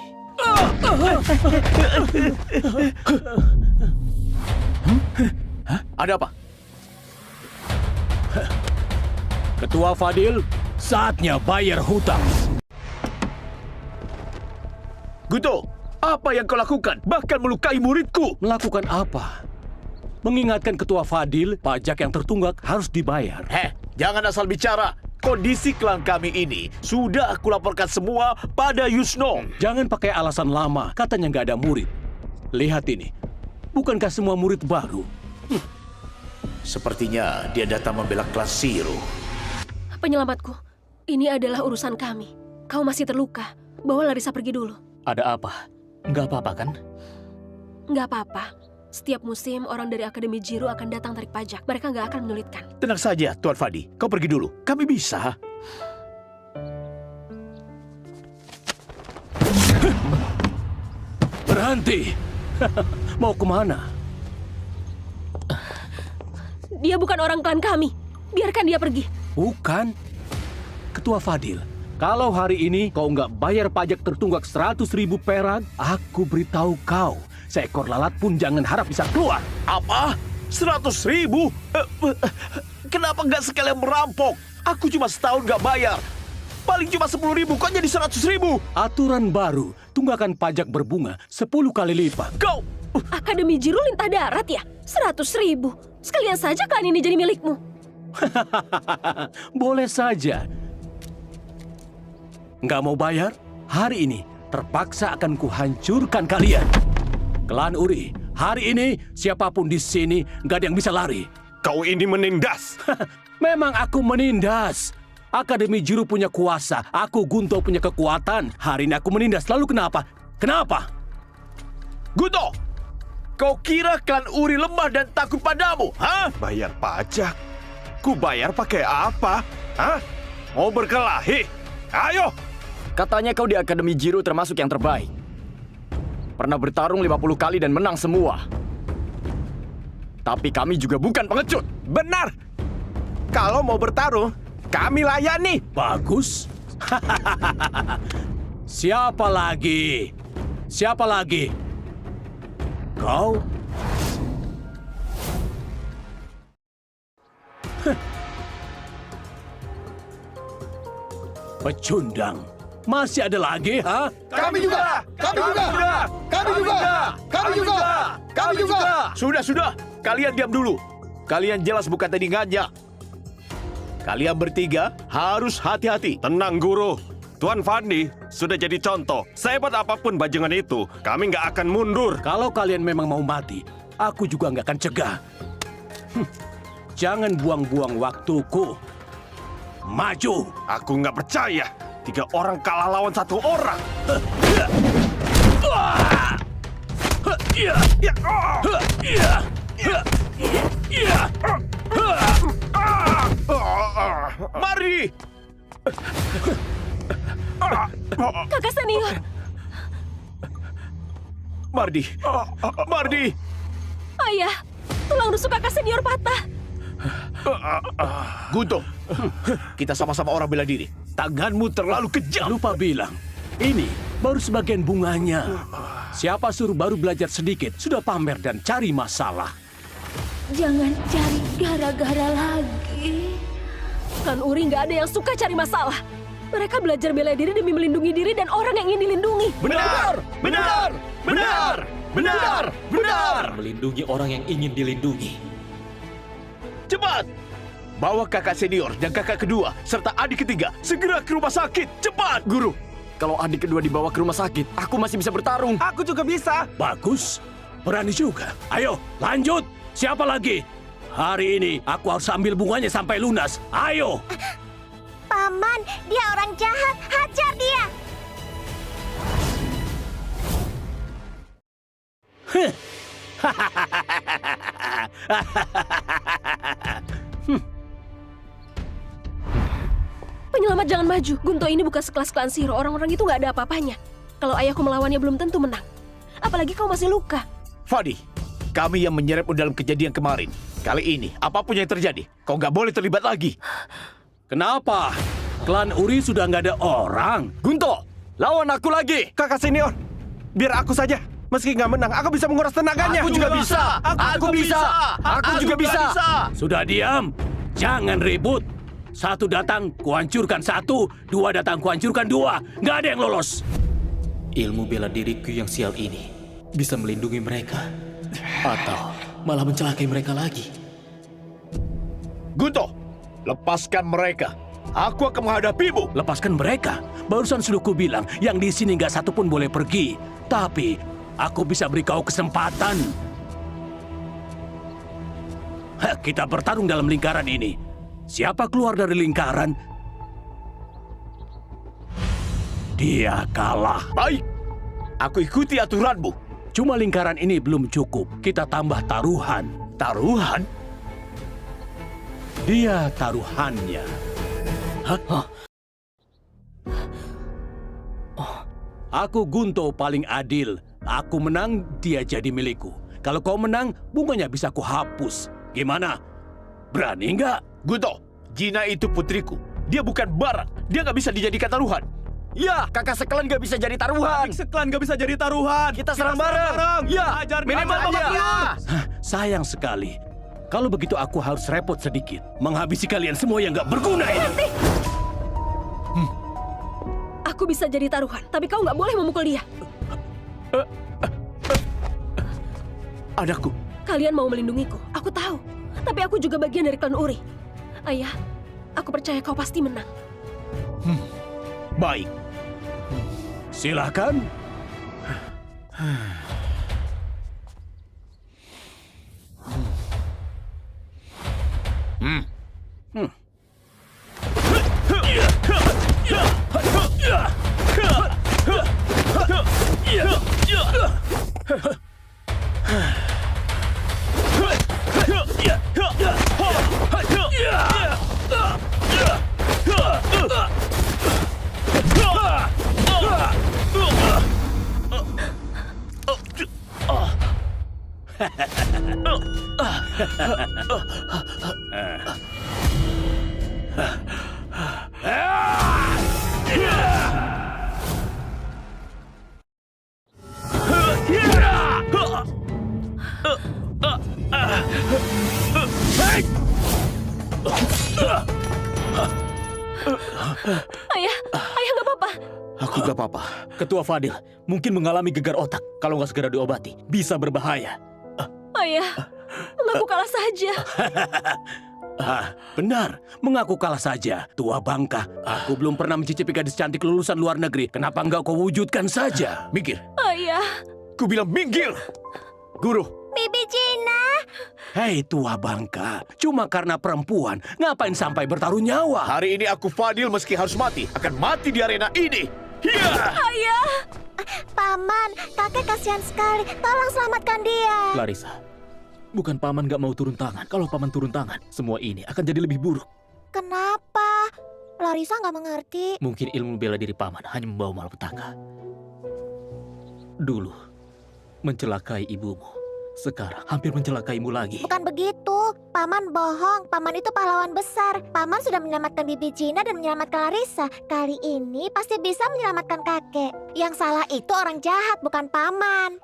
Ada apa? Ketua Fadil, saatnya bayar hutang. Guto, apa yang kau lakukan? Bahkan melukai muridku. Melakukan apa? Mengingatkan Ketua Fadil, pajak yang tertunggak harus dibayar. Jangan asal bicara. Kondisi klan kami ini sudah aku laporkan semua pada Yusno. Jangan pakai alasan lama, katanya nggak ada murid. Lihat ini, bukankah semua murid baru? Sepertinya dia datang membela klan Siro. Penyelamatku, ini adalah urusan kami. Kau masih terluka. Bawa Larissa pergi dulu. Ada apa? Nggak apa-apa kan? Nggak apa-apa. Setiap musim, orang dari Akademi Jiro akan datang tarik pajak. Mereka nggak akan menyulitkan. Tenang saja, Tuan Fadi. Kau pergi dulu. Kami bisa. Berhenti! Mau kemana? Dia bukan orang klan kami. Biarkan dia pergi. Bukan. Ketua Fadil, kalau hari ini kau nggak bayar pajak tertunggak 100.000 perak, aku beritahu kau. Seekor lalat pun jangan harap bisa keluar. Apa? 100.000? Kenapa nggak sekalian merampok? Aku cuma setahun nggak bayar. Paling cuma 10.000, kok jadi 100.000? Aturan baru, tunggakan pajak berbunga 10 kali lipat. Kau! Akademi Jiro lintah darat ya? 100.000. Sekalian saja klan ini jadi milikmu. Boleh saja. Nggak mau bayar? Hari ini terpaksa akan kuhancurkan kalian. Klan Uri, hari ini siapapun di sini nggak ada yang bisa lari. Kau ini menindas. Memang aku menindas. Akademi Jiro punya kuasa, aku Gunto punya kekuatan. Hari ini aku menindas, lalu kenapa? Kenapa? Gunto! Kau kira klan Uri lemah dan takut padamu, ha? Bayar pajak? Ku bayar pakai apa? Hah? Mau berkelahi? Ayo! Katanya kau di Akademi Jiro termasuk yang terbaik. Pernah bertarung 50 kali dan menang semua. Tapi kami juga bukan pengecut. Benar! Kalau mau bertarung, kami layani. Bagus. Siapa lagi? Siapa lagi? Kau? Pecundang. Masih ada lagi, ha? Kami juga! Kami juga! Kami juga! Kami juga! Kami juga! Sudah. Kalian diam dulu. Kalian jelas bukan tandingannya. Kalian bertiga harus hati-hati. Tenang, Guru. Tuan Fandi sudah jadi contoh. Sehebat apapun bajingan itu, kami nggak akan mundur. Kalau kalian memang mau mati, aku juga nggak akan cegah. Jangan buang-buang waktuku. Maju! Aku nggak percaya. 3 orang kalah lawan 1 orang. Mari! Kakak senior. Mardi! Ayah, tulang rusuk kakak senior patah. Gunto, kita sama-sama orang bela diri. Tanganmu terlalu kejam. Lupa bilang, ini baru sebagian bunganya. Siapa suruh baru belajar sedikit, sudah pamer dan cari masalah. Jangan cari gara-gara lagi. Klan Uri nggak ada yang suka cari masalah. Mereka belajar bela diri demi melindungi diri dan orang yang ingin dilindungi. Benar! Melindungi orang yang ingin dilindungi. Cepat! bawa kakak senior dan kakak kedua, serta adik ketiga, segera ke rumah sakit. Cepat! Guru, kalau adik kedua dibawa ke rumah sakit, aku masih bisa bertarung. Aku juga bisa. Bagus, berani juga. Ayo, lanjut. Siapa lagi? Hari ini aku harus ambil bunganya sampai lunas. Ayo. Paman, dia orang jahat. Hajar dia. Penyelamat jangan maju. Gunto ini bukan sekelas klan Shiro. Orang-orang itu nggak ada apa-apanya. Kalau ayahku melawannya belum tentu menang. Apalagi kau masih luka. Fadi, kami yang menyerepmu dalam kejadian kemarin. Kali ini, apapun yang terjadi, kau nggak boleh terlibat lagi. Kenapa? Klan Uri sudah nggak ada orang. Gunto, lawan aku lagi. Kakak senior, biar aku saja. Meski nggak menang, aku bisa menguras tenaganya. Aku juga bisa. Aku bisa. Aku juga bisa. Sudah diam. Jangan ribut. Satu datang, kuhancurkan satu. Dua datang, kuhancurkan dua. Nggak ada yang lolos. Ilmu bela diriku yang sial ini bisa melindungi mereka. Atau malah mencelakai mereka lagi. Gunto, lepaskan mereka. Aku akan menghadapimu. Lepaskan mereka. Barusan sudah kubilang, yang di sini nggak satu pun boleh pergi. Tapi aku bisa beri kau kesempatan. Kita bertarung dalam lingkaran ini. Siapa keluar dari lingkaran, dia kalah. Baik, aku ikuti aturanmu. Cuma lingkaran ini belum cukup. Kita tambah taruhan. Taruhan? Dia taruhannya. Aku Gunto paling adil. Aku menang, dia jadi milikku. Kalau kau menang, bunganya bisa kuhapus. Gimana? Berani nggak? Gunto, Gina itu putriku. Dia bukan barang. Dia nggak bisa dijadikan taruhan. Ya, kakak seklan gak bisa jadi taruhan. Adik seklan gak bisa jadi taruhan. Kita serang bareng. Ya, minimal babak belur. Sayang sekali. Kalau begitu aku harus repot sedikit. Menghabisi kalian semua yang nggak berguna ini. Aku bisa jadi taruhan, tapi kau nggak boleh memukul dia. Anakku. Kalian mau melindungiku, aku tahu. Tapi aku juga bagian dari klan Uri. Ayah, aku percaya kau pasti menang. Baik. Silakan. Ayah nggak apa-apa. Aku gak apa-apa. Ketua Fadil mungkin mengalami gegar otak. Kalau nggak segera diobati, bisa berbahaya. Ayah, mengaku kalah saja. Benar, mengaku kalah saja. Tua bangka, aku belum pernah mencicipi gadis cantik lulusan luar negeri. Kenapa enggak kau wujudkan saja? Minggir. Ayah. Ku bilang minggir. Guru. Bibi Gina. Hei tua bangka, cuma karena perempuan, ngapain sampai bertaruh nyawa? Hari ini aku Fadil meski harus mati. Akan mati di arena ini. Hiya! Ayah. Paman, kakek kasihan sekali. Tolong selamatkan dia. Larissa, bukan paman gak mau turun tangan. Kalau paman turun tangan, semua ini akan jadi lebih buruk. Kenapa? Larissa nggak mengerti. Mungkin ilmu bela diri paman hanya membawa malapetaka. Dulu, mencelakai ibumu. Sekarang hampir mencelakaimu lagi. Bukan begitu. Paman bohong. Paman itu pahlawan besar. Paman sudah menyelamatkan Bibi Gina dan menyelamatkan Larissa. Kali ini pasti bisa menyelamatkan kakek. Yang salah itu orang jahat, bukan paman.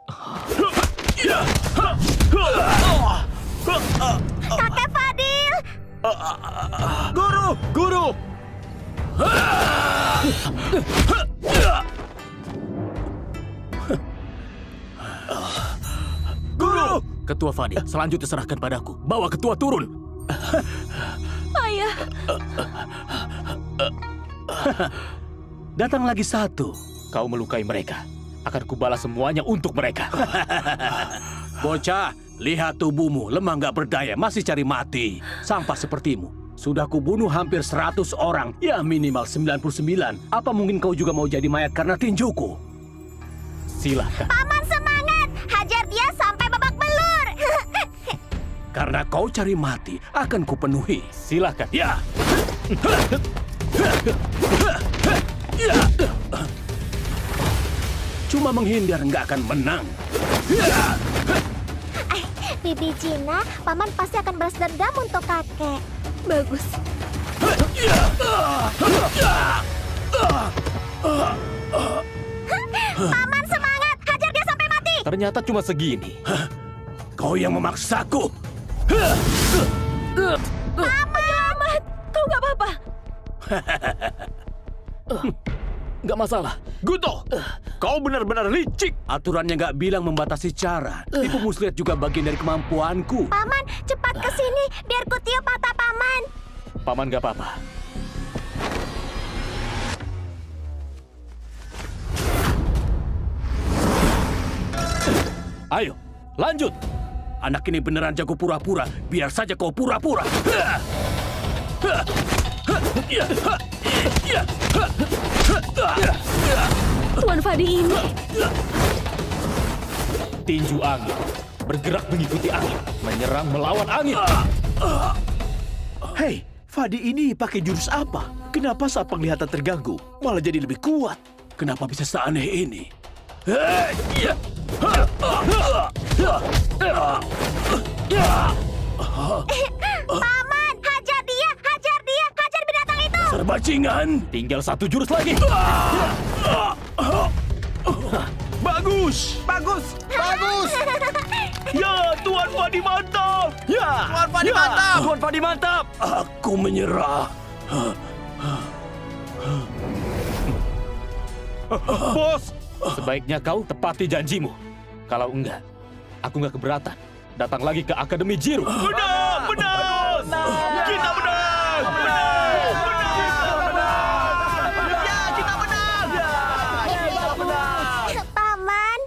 Kakek Fadil! Guru! Guru! Guru! Ketua Fadil, selanjutnya serahkan padaku. Bawa ketua turun. Ayah. Datang lagi satu. Kau melukai mereka. Akan kubalas semuanya untuk mereka. Bocah, lihat tubuhmu, lemah nggak berdaya, masih cari mati. Sampah sepertimu. Sudah kubunuh hampir 100 orang, ya minimal 99. Apa mungkin kau juga mau jadi mayat karena tinjuku? Silakan. Paman semangat, hajar dia sampai babak belur. Karena kau cari mati, akan kupenuhi. Silakan. Ya. Cuma menghindar nggak akan menang. Bibi Gina, paman pasti akan balas dendam untuk kakek. Bagus. Paman semangat, hajar dia sampai mati. Ternyata cuma segini. Kau yang memaksaku. Selamat. Kau nggak apa-apa. Nggak masalah. Guto, kau benar-benar licik. Aturannya nggak bilang membatasi cara. Tipu muslihat juga bagian dari kemampuanku. Paman, cepat ke sini biar ku tiup mata paman. Paman nggak apa-apa. Ayo, lanjut. Anak ini beneran jago pura-pura. Biar saja kau pura-pura. Tuan Fadi ini. Tinju angin. Bergerak mengikuti angin. Menyerang melawan angin. Hei, Fadi ini pakai jurus apa? Kenapa saat penglihatan terganggu malah jadi lebih kuat? Kenapa bisa seaneh ini? Paman, hajar dia, hajar binatang itu. Serbajingan. Tinggal satu jurus lagi. Bagus! Bagus! Ya, Tuan Fadi mantap! Ya! Tuan Fadi mantap! Tuan Fadi mantap! Aku menyerah. Bos, Sebaiknya kau tepati janjimu. Kalau enggak, aku nggak keberatan. Datang lagi ke Akademi Jiru. Benar! Benar! Kita menang! Paman,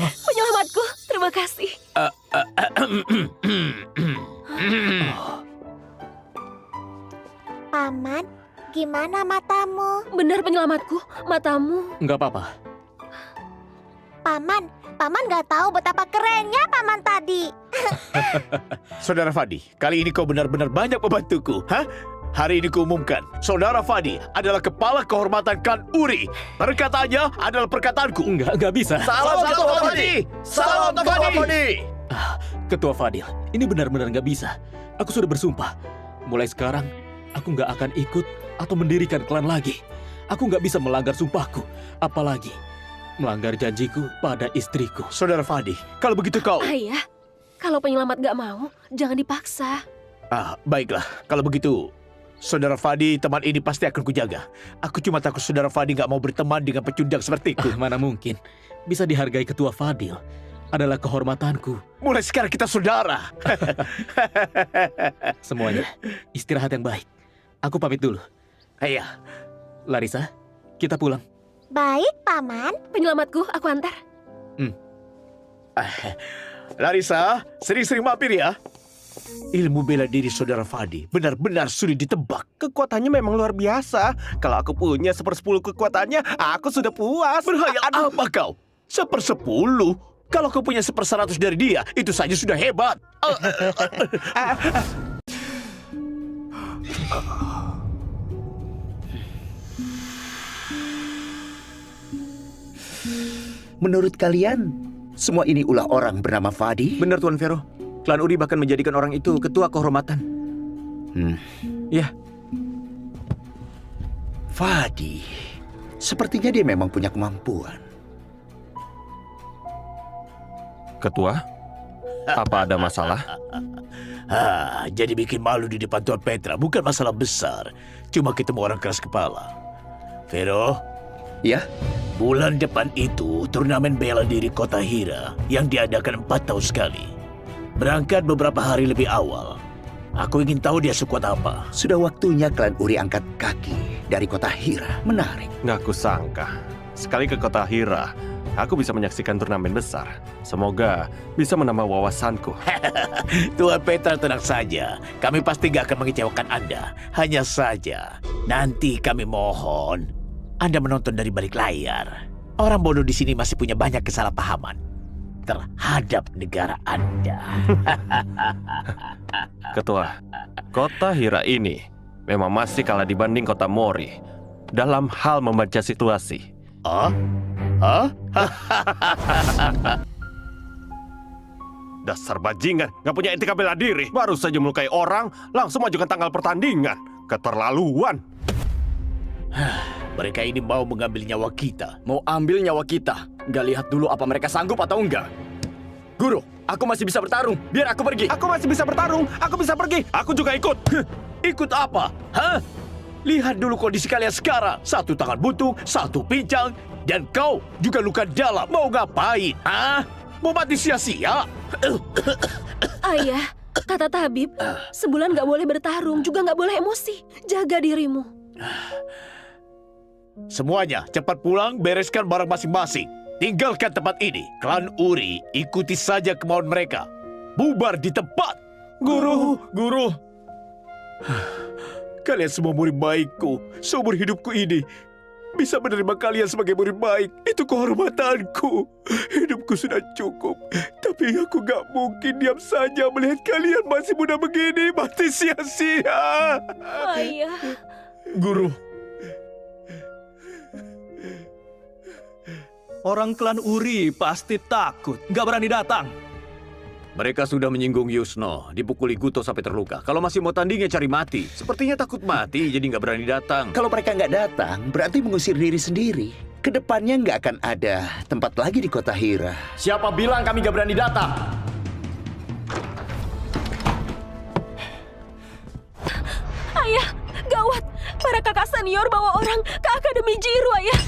Penyelamatku. Terima kasih. paman, gimana matamu? Benar penyelamatku. Matamu. Nggak apa-apa. Paman nggak tahu betapa kerennya paman tadi. Saudara Fadi, kali ini kau benar-benar banyak membantuku. Hah? Hari ini kuumumkan, Saudara Fadi adalah kepala kehormatan Klan Uri. Perkataannya adalah perkataanku. Nggak bisa. Salam Ketua Fadi! Salam Ketua Fadi! Ketua Fadil, ini benar-benar nggak bisa. Aku sudah bersumpah. Mulai sekarang, aku nggak akan ikut atau mendirikan klan lagi. Aku nggak bisa melanggar sumpahku. Apalagi melanggar janjiku pada istriku. Saudara Fadi, kalau begitu kau... Ayah, kalau penyelamat gak mau, jangan dipaksa. Baiklah. Kalau begitu, Saudara Fadi, teman ini pasti akan kujaga. Aku cuma takut Saudara Fadi nggak mau berteman dengan pecundang sepertiku. Mana mungkin. Bisa dihargai Ketua Fadil. Adalah kehormatanku. Mulai sekarang kita saudara. Semuanya, istirahat yang baik. Aku pamit dulu. Iya. Larissa, kita pulang. Baik, paman. Penyelamatku, aku antar. Larissa, sering-sering mampir ya. Ilmu bela diri Saudara Fadi benar-benar sulit ditebak. kekuatannya memang luar biasa. Kalau aku punya 1/10 kekuatannya, aku sudah puas. Berhayal apa kau? 1/10? Kalau kau punya 1/100 dari dia, itu saja sudah hebat. Menurut kalian, semua ini ulah orang bernama Fadi? Benar Tuan Vero. Klan Uri bahkan menjadikan orang itu ketua kehormatan. Ya. Fadi, sepertinya dia memang punya kemampuan. Ketua, apa ada masalah? Jadi bikin malu di depan Tuan Petra bukan masalah besar. Cuma ketemu orang keras kepala. Vero, Ya, bulan depan itu turnamen bela diri Kota Hira yang diadakan 4 tahun sekali. Berangkat beberapa hari lebih awal. Aku ingin tahu dia sekuat apa. Sudah waktunya klan Uri angkat kaki dari kota Hira. Menarik. Nggak kusangka. Sekali ke kota Hira, aku bisa menyaksikan turnamen besar. Semoga bisa menambah wawasanku. Tuan Petra, tenang saja. Kami pasti gak akan mengecewakan Anda. Hanya saja, nanti kami mohon Anda menonton dari balik layar. Orang bodoh di sini masih punya banyak kesalahpahaman terhadap negara Anda. Ketua, kota Hira ini memang masih kalah dibanding kota Mori dalam hal membaca situasi. Dasar bajingan, nggak punya etika bela diri. Baru saja melukai orang, langsung majukan tanggal pertandingan. Keterlaluan. Mereka ini mau mengambil nyawa kita. Mau ambil nyawa kita. Nggak lihat dulu apa mereka sanggup atau enggak. Guru, aku masih bisa bertarung. Biar aku pergi. Aku masih bisa bertarung. Aku bisa pergi. Aku juga ikut. Ikut apa? Hah? Lihat dulu kondisi kalian sekarang. Satu tangan buntung, satu pincang, dan kau juga luka dalam. Mau ngapain? Hah? Mau mati sia-sia? Ayah, kata tabib, sebulan nggak boleh bertarung, juga nggak boleh emosi. Jaga dirimu. Semuanya cepat pulang, bereskan barang masing-masing. Tinggalkan tempat ini. Klan Uri, ikuti saja kemauan mereka. Bubar di tempat. Guru. Kalian semua murid baikku. Seumur hidupku ini bisa menerima kalian sebagai murid baik. Itu kehormatanku. Hidupku sudah cukup. Tapi aku gak mungkin diam saja melihat kalian masih muda begini mati sia-sia. Ayah. Guru. Orang klan Uri pasti takut, nggak berani datang. Mereka sudah menyinggung Yusno, dipukuli Guto sampai terluka. Kalau masih mau tandingnya cari mati. Sepertinya takut mati, jadi nggak berani datang. Kalau mereka nggak datang, berarti mengusir diri sendiri. Kedepannya nggak akan ada tempat lagi di kota Hira. Siapa bilang kami gak berani datang? Ayah, gawat. Para kakak senior bawa orang ke Akademi Jiru, Ayah.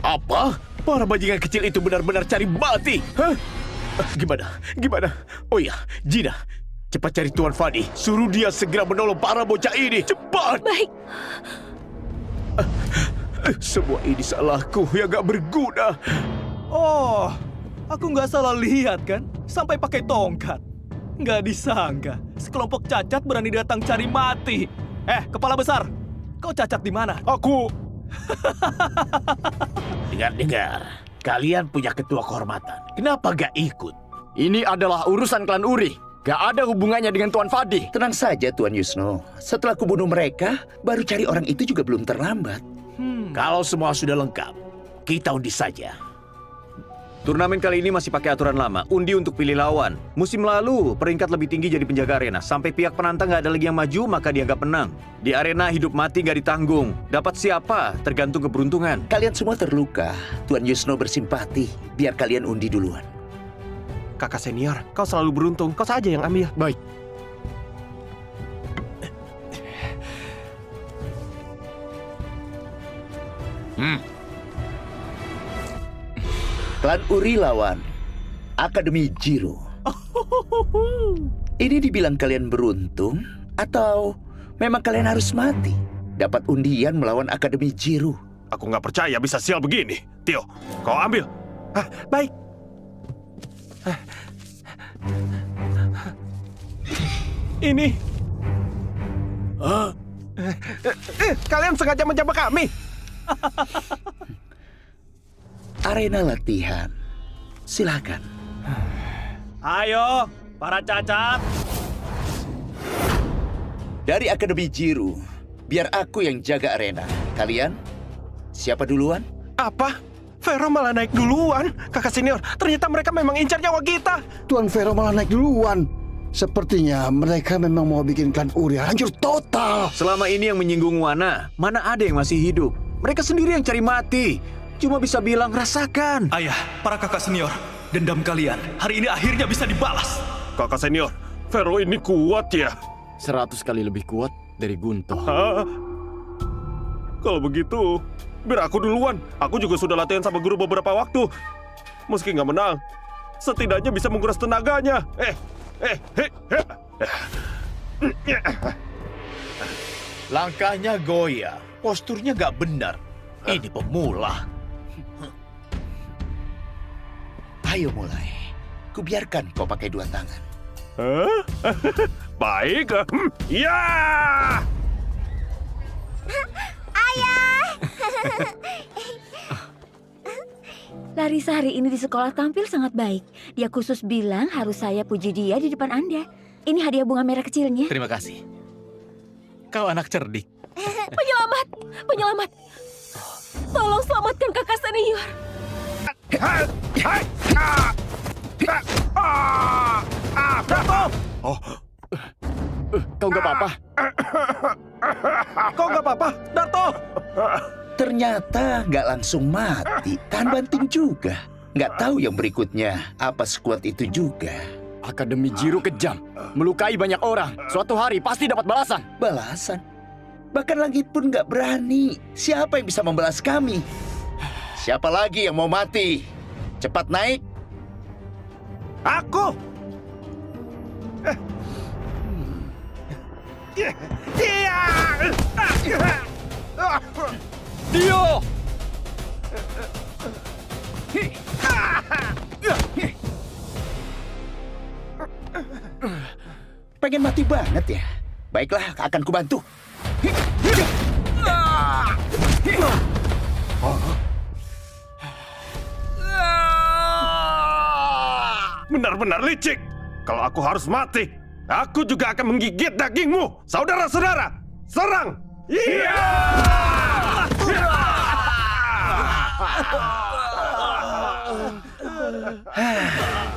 Apa? Para bajingan kecil itu benar-benar cari mati? Hah? Gimana? Oh ya, Gina, cepat cari Tuan Fadi. Suruh dia segera menolong para bocah ini. Cepat! Baik. Semua ini salahku yang gak berguna. Oh, aku nggak salah lihat kan? Sampai pakai tongkat. Nggak disangka, sekelompok cacat berani datang cari mati. Kepala besar, kau cacat di mana? Aku... Dengar, kalian punya ketua kehormatan. Kenapa gak ikut? Ini adalah urusan klan Uri. Gak ada hubungannya dengan Tuan Fadi. Tenang saja, Tuan Yusno. Setelah kubunuh mereka, baru cari orang itu juga belum terlambat. Kalau semua sudah lengkap, kita undi saja. Turnamen kali ini masih pakai aturan lama, undi untuk pilih lawan. Musim lalu, peringkat lebih tinggi jadi penjaga arena. Sampai pihak penantang nggak ada lagi yang maju, maka dianggap menang. Di arena hidup mati nggak ditanggung. Dapat siapa, tergantung keberuntungan. Kalian semua terluka. Tuan Yusno bersimpati. Biar kalian undi duluan. Kakak senior, kau selalu beruntung. Kau saja yang ambil. Baik. Klan Uri lawan Akademi Jiru. Ini dibilang kalian beruntung atau memang kalian harus mati? Dapat undian melawan Akademi Jiru. Aku nggak percaya bisa sial begini. Tio, kau ambil. Baik. Ini. Kalian sengaja menjebak kami. Arena latihan. Silakan. Ayo, para cacat. Dari Akademi Jiru, biar aku yang jaga arena. Kalian, siapa duluan? Apa? Vero malah naik duluan. Kakak senior, ternyata mereka memang incar nyawa kita. Tuan Vero malah naik duluan. Sepertinya mereka memang mau bikin klan Uri hancur total. Selama ini yang menyinggung Wana, mana ada yang masih hidup? Mereka sendiri yang cari mati. Cuma bisa bilang rasakan. Ayah, para kakak senior, dendam kalian hari ini akhirnya bisa dibalas. Kakak senior, Vero ini kuat ya? 100 kali lebih kuat dari Gunto. Kalau begitu, biar aku duluan. Aku juga sudah latihan sama guru beberapa waktu. Meski nggak menang, setidaknya bisa menguras tenaganya. Langkahnya goyah, posturnya nggak benar. Ini pemula. Ayo mulai. Kubiarkan kau pakai dua tangan. Baik. Ya! Ayah! Larissa hari ini di sekolah tampil sangat baik. Dia khusus bilang harus saya puji dia di depan Anda. Ini hadiah bunga merah kecilnya. Terima kasih. Kau anak cerdik. Penyelamat! Penyelamat! Tolong selamatkan kakak senior. Oh, Kau nggak apa-apa? kau nggak apa-apa, Darto? Ternyata nggak langsung mati. Tahan banting juga. Nggak tahu yang berikutnya apa sekuat itu juga. Akademi Jiro kejam, melukai banyak orang. Suatu hari pasti dapat balasan. Balasan? Bahkan langit pun nggak berani. Siapa yang bisa membalas kami? Siapa lagi yang mau mati? Cepat naik. Aku! Dio! Pengen mati banget ya? Baiklah, akan kubantu. Benar-benar licik. Kalau aku harus mati, aku juga akan menggigit dagingmu. Saudara-saudara, serang! Iya!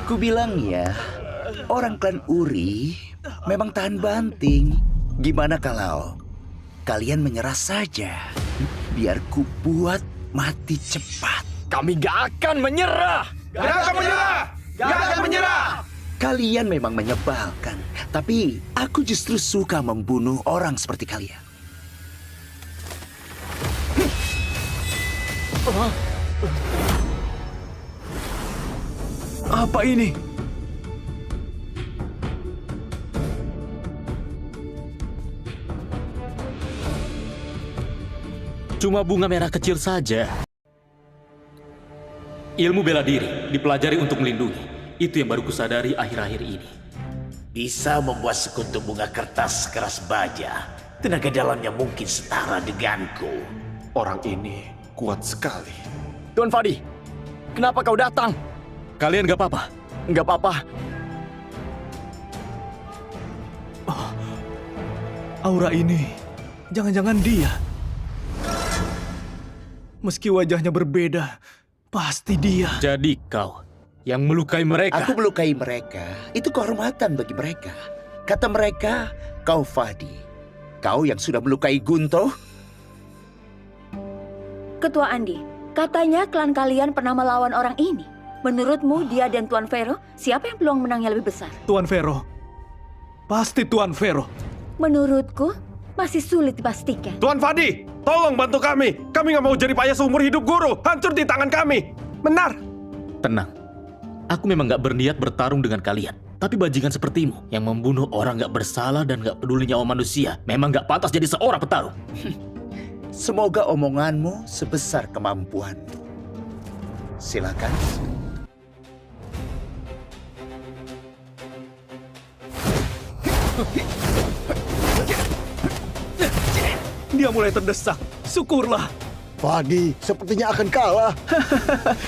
Ku bilang ya, orang klan Uri memang tahan banting. Gimana kalau kalian menyerah saja? Biar ku buat mati cepat. Kami gak akan menyerah! Gak akan menyerah! Gak akan menyerah! Kalian memang menyebalkan, tapi aku justru suka membunuh orang seperti kalian. Apa ini? Cuma bunga merah kecil saja. Ilmu bela diri dipelajari untuk melindungi. Itu yang baru kusadari akhir-akhir ini. Bisa membuat sekuntum bunga kertas keras baja. Tenaga dalamnya mungkin setara denganku. Orang ini kuat sekali. Tuan Fadi, kenapa kau datang? Kalian gak apa-apa? Nggak apa-apa. Aura ini, jangan-jangan dia. Meski wajahnya berbeda, pasti dia. Jadi kau yang melukai mereka? Aku melukai mereka. Itu kehormatan bagi mereka. Kata mereka, kau Fadi. Kau yang sudah melukai Gunto. Ketua Andi, katanya klan kalian pernah melawan orang ini. Menurutmu dia dan Tuan Vero, siapa yang peluang menangnya lebih besar? Tuan Vero. Pasti Tuan Vero. Menurutku, masih sulit dipastikan. Tuan Fadi, tolong bantu kami. Kami nggak mau jadi payah seumur hidup guru. Hancur di tangan kami. Benar. Tenang. Aku memang gak berniat bertarung dengan kalian. Tapi bajingan sepertimu yang membunuh orang gak bersalah dan gak peduli nyawa manusia memang gak pantas jadi seorang petarung. Semoga omonganmu sebesar kemampuanmu. Silakan. Dia mulai terdesak. Syukurlah. Fadi, sepertinya akan kalah.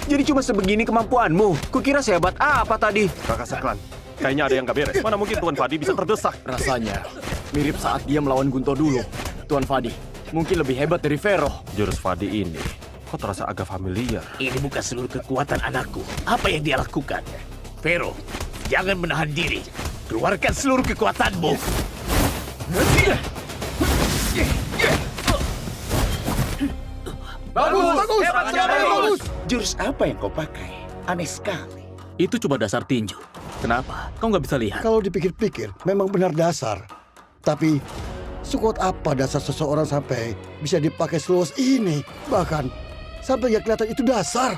Jadi cuma sebegini kemampuanmu. Kukira sehebat apa tadi? Kakak seklan, kayaknya ada yang gak beres. Mana mungkin Tuan Fadi bisa terdesak? Rasanya mirip saat dia melawan Gunto dulu. Tuan Fadi, mungkin lebih hebat dari Vero. Jurus Fadi ini kok terasa agak familiar. Ini bukan seluruh kekuatan anakku. Apa yang dia lakukan? Vero, jangan menahan diri. Keluarkan seluruh kekuatanmu. Bagus, bagus. Jurus apa yang kau pakai? Aneh sekali. Itu cuma dasar tinju. Kenapa? Kau nggak bisa lihat? Kalau dipikir-pikir, memang benar dasar. Tapi, sekuat apa dasar seseorang sampai bisa dipakai seluas ini? Bahkan, sampai nggak kelihatan itu dasar.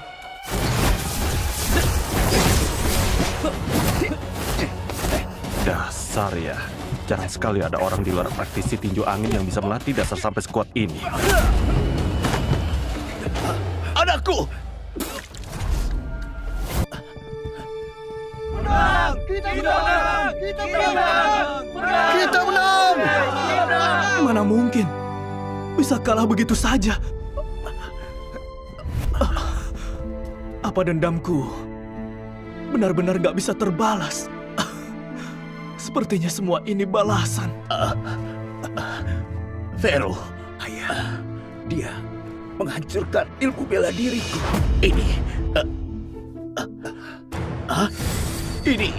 Dasar ya. Jarang sekali ada orang di luar praktisi tinju angin yang bisa melatih dasar sampai sekuat ini. Anakku! Kita menang! Mana mungkin bisa kalah begitu saja? Apa dendamku benar-benar gak bisa terbalas? Sepertinya semua ini balasan. Vero, ayah, dia menghancurkan ilmu bela diriku. Ini, ini,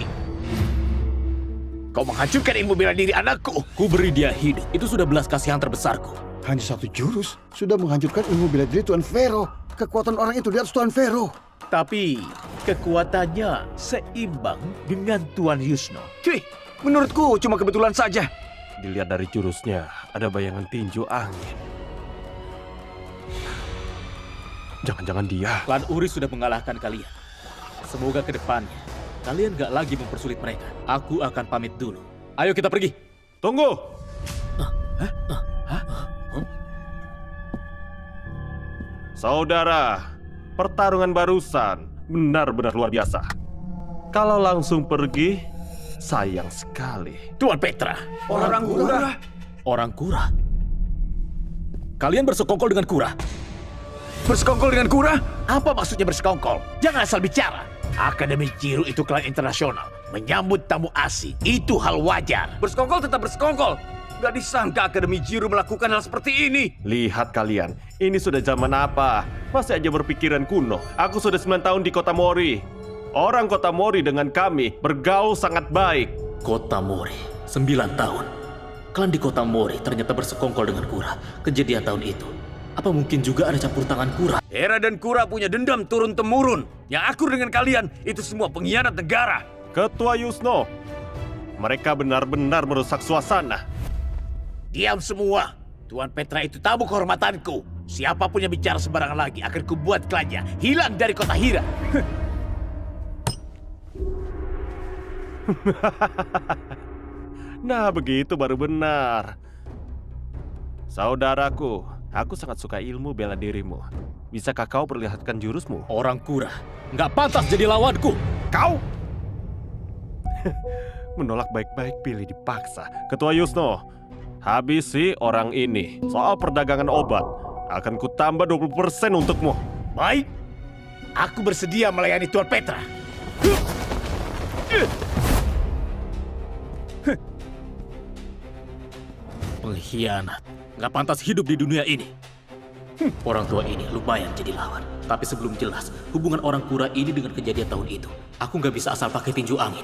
kau menghancurkan ilmu bela diri anakku. Ku beri dia hidup. Itu sudah belas kasihan terbesarku. Hanya satu jurus sudah menghancurkan ilmu bela diri Tuan Vero. Kekuatan orang itu di atas Tuan Vero. Tapi kekuatannya seimbang dengan Tuan Yusno. Cuy, menurutku cuma kebetulan saja. Dilihat dari jurusnya, ada bayangan tinju angin. Jangan-jangan dia. Klan Uri sudah mengalahkan kalian. Semoga ke depannya kalian gak lagi mempersulit mereka. Aku akan pamit dulu. Ayo kita pergi. Tunggu! Saudara, pertarungan barusan benar-benar luar biasa. Kalau langsung pergi, sayang sekali. Tuan Petra, Orang Kura. Orang Kura. Kalian bersekongkol dengan Kura? Bersekongkol dengan Kura? apa maksudnya bersekongkol? Jangan asal bicara. Akademi Jiru itu klan internasional. Menyambut tamu asing, itu hal wajar. Bersekongkol tetap bersekongkol. Gak disangka Akademi Jiru melakukan hal seperti ini. Lihat kalian, ini sudah zaman apa? Masih aja berpikiran kuno. Aku sudah 9 tahun di kota Mori. Orang kota Mori dengan kami bergaul sangat baik. Kota Mori, 9 tahun. Klan di kota Mori ternyata bersekongkol dengan Kura. Kejadian tahun itu. Apa mungkin juga ada campur tangan Kura? Hera dan Kura punya dendam turun-temurun. Yang akur dengan kalian, itu semua pengkhianat negara. Ketua Yusno, mereka benar-benar merusak suasana. Diam semua. Tuan Petra itu tamu kehormatanku. Siapapun yang bicara sembarangan lagi akan kubuat klannya hilang dari kota Hira. Nah, begitu baru benar. Saudaraku, aku sangat suka ilmu bela dirimu. Bisakah kau perlihatkan jurusmu? Orang Kura, nggak pantas jadi lawanku. Kau? Menolak baik-baik, pilih dipaksa. Ketua Yusno, habisi orang ini. Soal perdagangan obat, akan kutambah 20% untukmu. Baik, aku bersedia melayani Tuan Petra. Pengkhianat, nggak pantas hidup di dunia ini. Orang tua ini lumayan jadi lawan. Tapi sebelum jelas hubungan orang Kura ini dengan kejadian tahun itu, aku nggak bisa asal pakai tinju angin.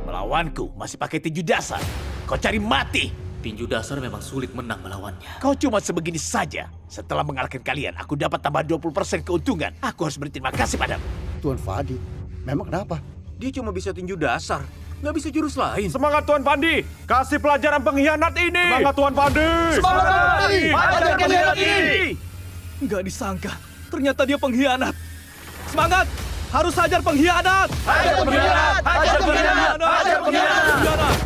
Melawanku masih pakai tinju dasar. Kau cari mati. Tinju dasar memang sulit menang melawannya. Kau cuma sebegini saja. Setelah mengalahkan kalian, aku dapat tambah 20% keuntungan. Aku harus berterima kasih padamu. Tuan Fadi, memang kenapa? Dia cuma bisa tinju dasar. Nggak bisa jurus lain. Semangat Tuan Pandi, kasih pelajaran pengkhianat ini. Semangat Tuan Pandi. Semangat Tuan Pandi. Ajar pengkhianat ini. Nggak disangka, ternyata dia pengkhianat. Semangat! Harus hajar pengkhianat! Hajar pengkhianat. Hajar pengkhianat. Hajar pengkhianat.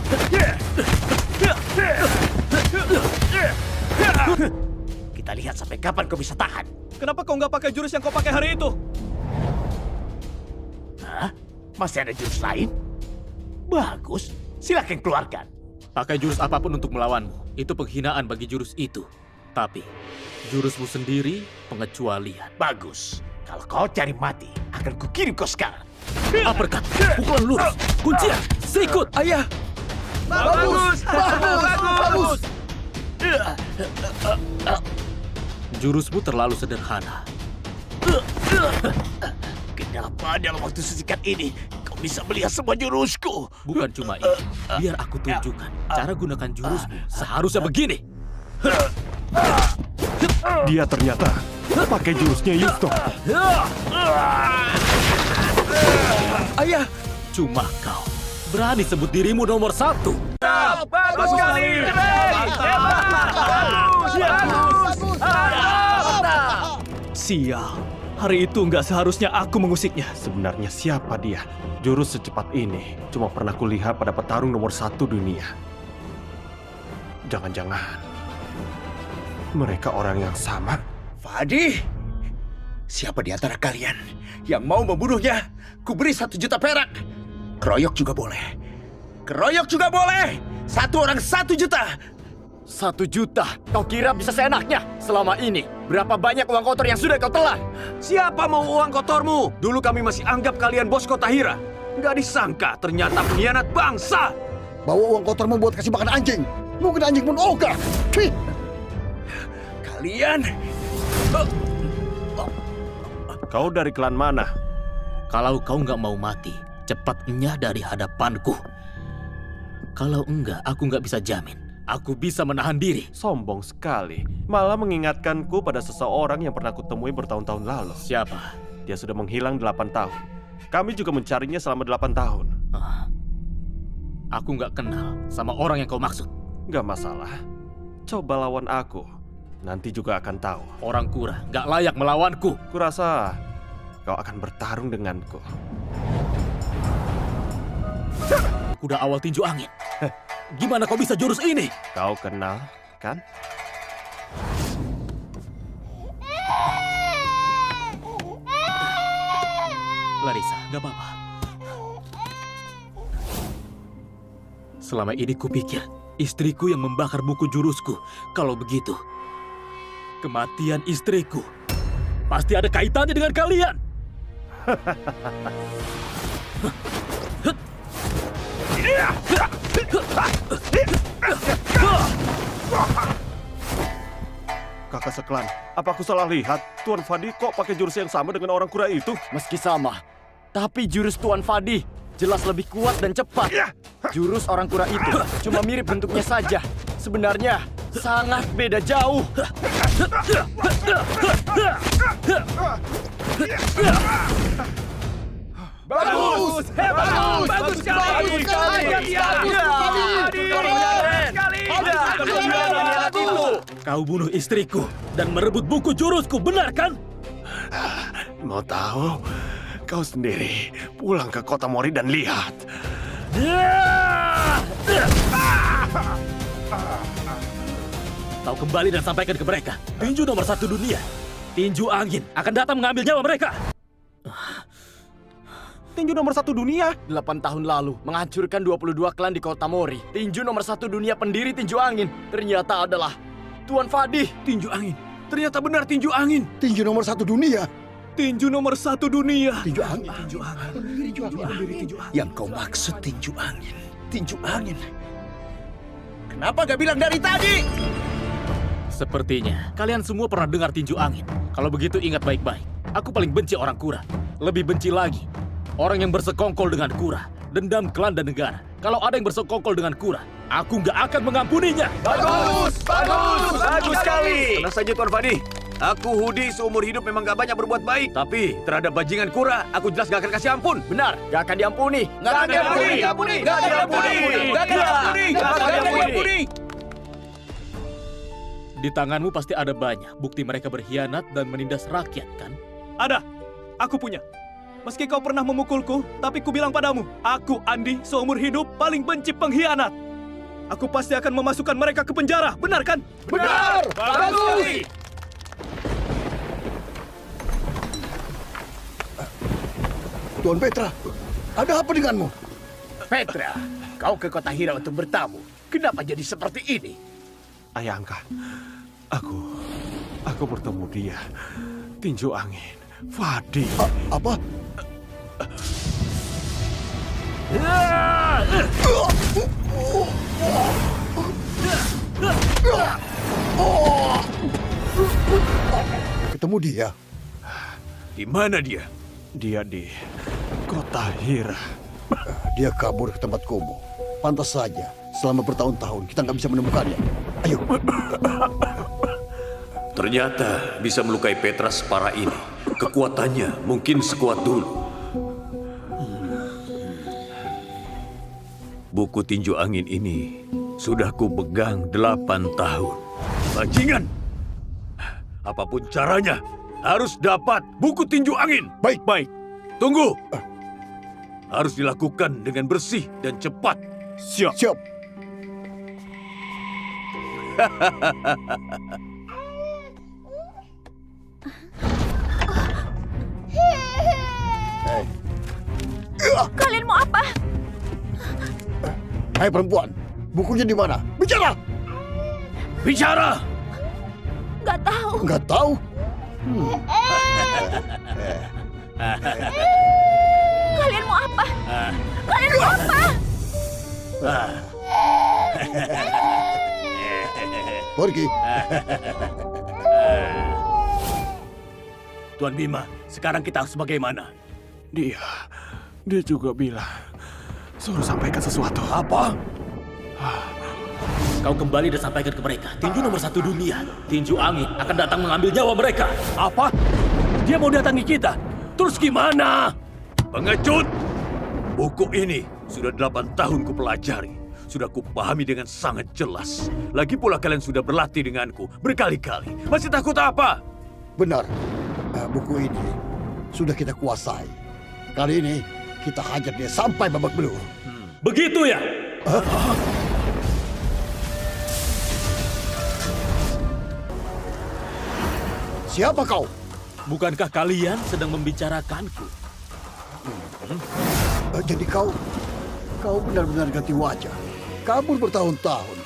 Kita lihat sampai kapan kau bisa tahan. Kenapa kau nggak pakai jurus yang kau pakai hari itu? Hah? Masih ada jurus lain? Bagus, silakan keluarkan. Pakai jurus apapun untuk melawanmu, itu penghinaan bagi jurus itu. Tapi, jurusmu sendiri pengecualian. Bagus, kalau kau cari mati, akan kukirim kau sekarang. Uppercut, pukulan lurus, kuncian, sikut. Ayah! Bagus! Bagus! Jurusmu terlalu sederhana. Kenapa dalam waktu sesingkat ini kau bisa melihat semua jurusku? Bukan cuma ini, biar aku tunjukkan cara gunakan jurusmu seharusnya begini. Dia ternyata pakai jurusnya Yusno. Ayah! Cuma kau berani sebut dirimu nomor 1. Bagus sekali! Sial, Hari itu nggak seharusnya aku mengusiknya. Sebenarnya siapa dia? Jurus secepat ini cuma pernah kulihat pada petarung nomor 1 dunia. Jangan-jangan mereka orang yang sama? Fadi, siapa di antara kalian yang mau membunuhnya? Ku beri 1 juta perak. Keroyok juga boleh. Keroyok juga boleh. 1 orang 1 juta. 1 juta? Kau kira bisa seenaknya? Selama ini, berapa banyak uang kotor yang sudah kau telan? Siapa mau uang kotormu? Dulu kami masih anggap kalian bos Kotahira. Nggak disangka ternyata pengkhianat bangsa. Bawa uang kotormu buat kasih makan anjing. Mungkin anjing pun ogah. Fih. Kalian... Kau dari klan mana? Kalau kau nggak mau mati, cepat enyah dari hadapanku. Kalau enggak, aku nggak bisa jamin. Aku bisa menahan diri. Sombong sekali. Malah mengingatkanku pada seseorang yang pernah kutemui bertahun-tahun lalu. Siapa? Dia sudah menghilang 8 tahun. Kami juga mencarinya selama 8 tahun. Aku nggak kenal sama orang yang kau maksud. Nggak masalah. Coba lawan aku. Nanti juga akan tahu. Orang Kura nggak layak melawanku. Kurasa kau akan bertarung denganku. Kuda awal tinju angin. Gimana kau bisa jurus ini? Kau kenal, kan? Larissa, nggak apa-apa. Selama ini kupikir istriku yang membakar buku jurusku. Kalau begitu, kematian istriku pasti ada kaitannya dengan kalian. Kakak seklan, apa aku salah lihat? Tuan Fadi kok pakai jurus yang sama dengan orang Kura itu? Meski sama, tapi jurus Tuan Fadi jelas lebih kuat dan cepat. Jurus orang Kura itu cuma mirip bentuknya saja. Sebenarnya sangat beda jauh. Bagus! Hebat! Bagus sekali! Kau bunuh istriku dan merebut buku jurusku, benar kan? Mau tahu? Kau sendiri pulang ke kota Mori dan lihat. Kau kembali dan sampaikan ke mereka. Tinju nomor 1 dunia, tinju angin, akan datang mengambil nyawa mereka. Tinju nomor 1 dunia? 8 tahun lalu, menghancurkan 22 klan di kota Mori. Tinju nomor 1 dunia pendiri tinju angin ternyata adalah Tuan Fadi. Tinju angin. Ternyata benar tinju angin. Tinju nomor 1 dunia. Tinju nomor 1 dunia. Tinju angin. Tinju angin. Yang kau maksud tinju angin. Tinju angin. Kenapa gak bilang dari tadi? Sepertinya kalian semua pernah dengar tinju angin. Kalau begitu ingat baik-baik. Aku paling benci orang Kura. Lebih benci lagi orang yang bersekongkol dengan Kura. Dendam klan dan negara. Kalau ada yang bersekongkol dengan Kura, aku nggak akan mengampuninya. Bagus! Bagus! Bagus sekali! Tenang saja Tuan Fadi. Aku Hudi seumur hidup memang gak banyak berbuat baik. Tapi terhadap bajingan Kura, aku jelas gak akan kasih ampun. Benar, gak akan diampuni. Gak akan diampuni! Gak akan diampuni! Di tanganmu pasti ada banyak bukti mereka berkhianat dan menindas rakyat, kan? Ada, aku punya. Meski kau pernah memukulku, tapi ku bilang padamu, aku Andi seumur hidup paling benci pengkhianat. Aku pasti akan memasukkan mereka ke penjara, benar kan? Benar! Bagus! Tuan Petra, ada apa denganmu? Petra, kau ke kota Hira untuk bertamu. Kenapa jadi seperti ini? Ayah angkat. Aku bertemu dia. Tinju angin. Fadi. Apa? Ketemu dia. Di mana dia? Dia di kota Hira. Dia kabur ke tempat kumuh. Pantas saja, selama bertahun-tahun kita nggak bisa menemukannya. Ayo. Ternyata bisa melukai Petra separah ini. Kekuatannya mungkin sekuat dulu. Buku tinju angin ini sudah kupegang 8 tahun. Bajingan! Apapun caranya, harus dapat buku tinju angin. Baik. Tunggu. Harus dilakukan dengan bersih dan cepat. Siap. Kalian mau apa? Hai perempuan, bukunya di mana? Bicara! Bicara! Nggak tahu. Nggak tahu? Kalian mau apa? Kalian mau apa? Pergi. Tuan Bima, sekarang kita harus bagaimana? Dia juga bilang, suruh sampaikan sesuatu. Apa? Kau kembali dan sampaikan ke mereka. Tinju nomor 1 dunia, tinju angin, akan datang mengambil nyawa mereka. Apa? Dia mau datangi kita? Terus gimana? Pengecut! Buku ini sudah 8 tahun kupelajari. Sudah kupahami dengan sangat jelas. Lagi pula kalian sudah berlatih denganku berkali-kali. Masih takut apa? Benar. Buku ini sudah kita kuasai. Kali ini kita hajar dia sampai babak belur. Begitu ya? Siapa kau? Bukankah kalian sedang membicarakanku? Jadi kau benar-benar ganti wajah. Kabur bertahun-tahun.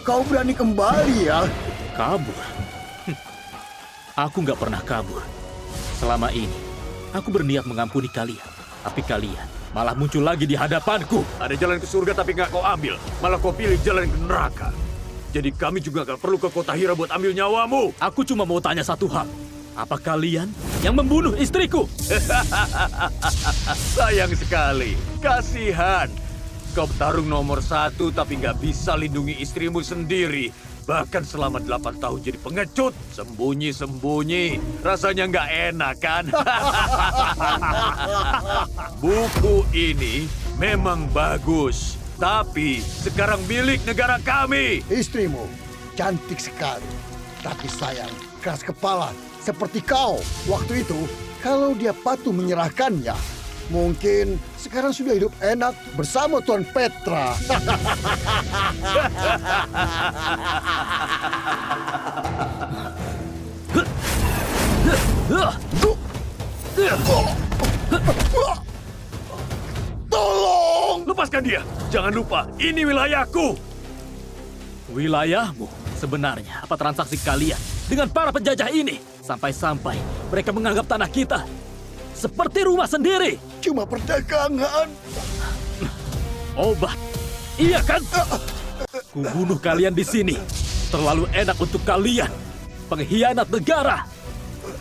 Kau berani kembali ya? Kabur? Aku nggak pernah kabur. Selama ini, aku berniat mengampuni kalian. Tapi kalian malah muncul lagi di hadapanku. Ada jalan ke surga tapi nggak kau ambil. Malah kau pilih jalan ke neraka. Jadi kami juga nggak perlu ke kota Hira buat ambil nyawamu. Aku cuma mau tanya satu hal. Apa kalian yang membunuh istriku? Sayang sekali. Kasihan. Kau bertarung nomor 1 tapi nggak bisa lindungi istrimu sendiri. Bahkan selama 8 tahun jadi pengecut. Sembunyi-sembunyi. Rasanya nggak enak kan? Buku ini memang bagus. Tapi sekarang milik negara kami. Istrimu cantik sekali. Tapi sayang, keras kepala. Seperti kau. Waktu itu, kalau dia patuh menyerahkannya, mungkin sekarang sudah hidup enak bersama Tuan Petra. Tolong! Lepaskan dia! Jangan lupa, ini wilayahku! Wilayahmu? Sebenarnya apa transaksi kalian dengan para penjajah ini? Sampai-sampai mereka menganggap tanah kita seperti rumah sendiri. Cuma perdagangan. Obat. Iya kan? Kubunuh kalian di sini. Terlalu enak untuk kalian. Pengkhianat negara.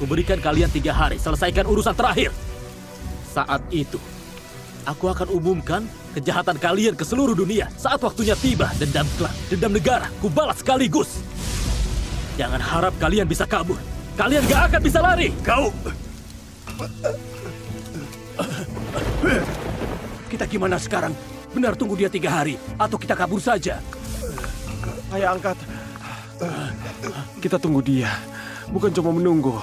Kuberikan kalian 3 hari selesaikan urusan terakhir. Saat itu, aku akan umumkan kejahatan kalian ke seluruh dunia. Saat waktunya tiba, dendam klan, dendam negara, kubalas sekaligus. Jangan harap kalian bisa kabur. Kalian gak akan bisa lari. Kau... Kita gimana sekarang? Benar tunggu dia 3 hari, atau kita kabur saja? Ayah angkat. Kita tunggu dia. Bukan cuma menunggu.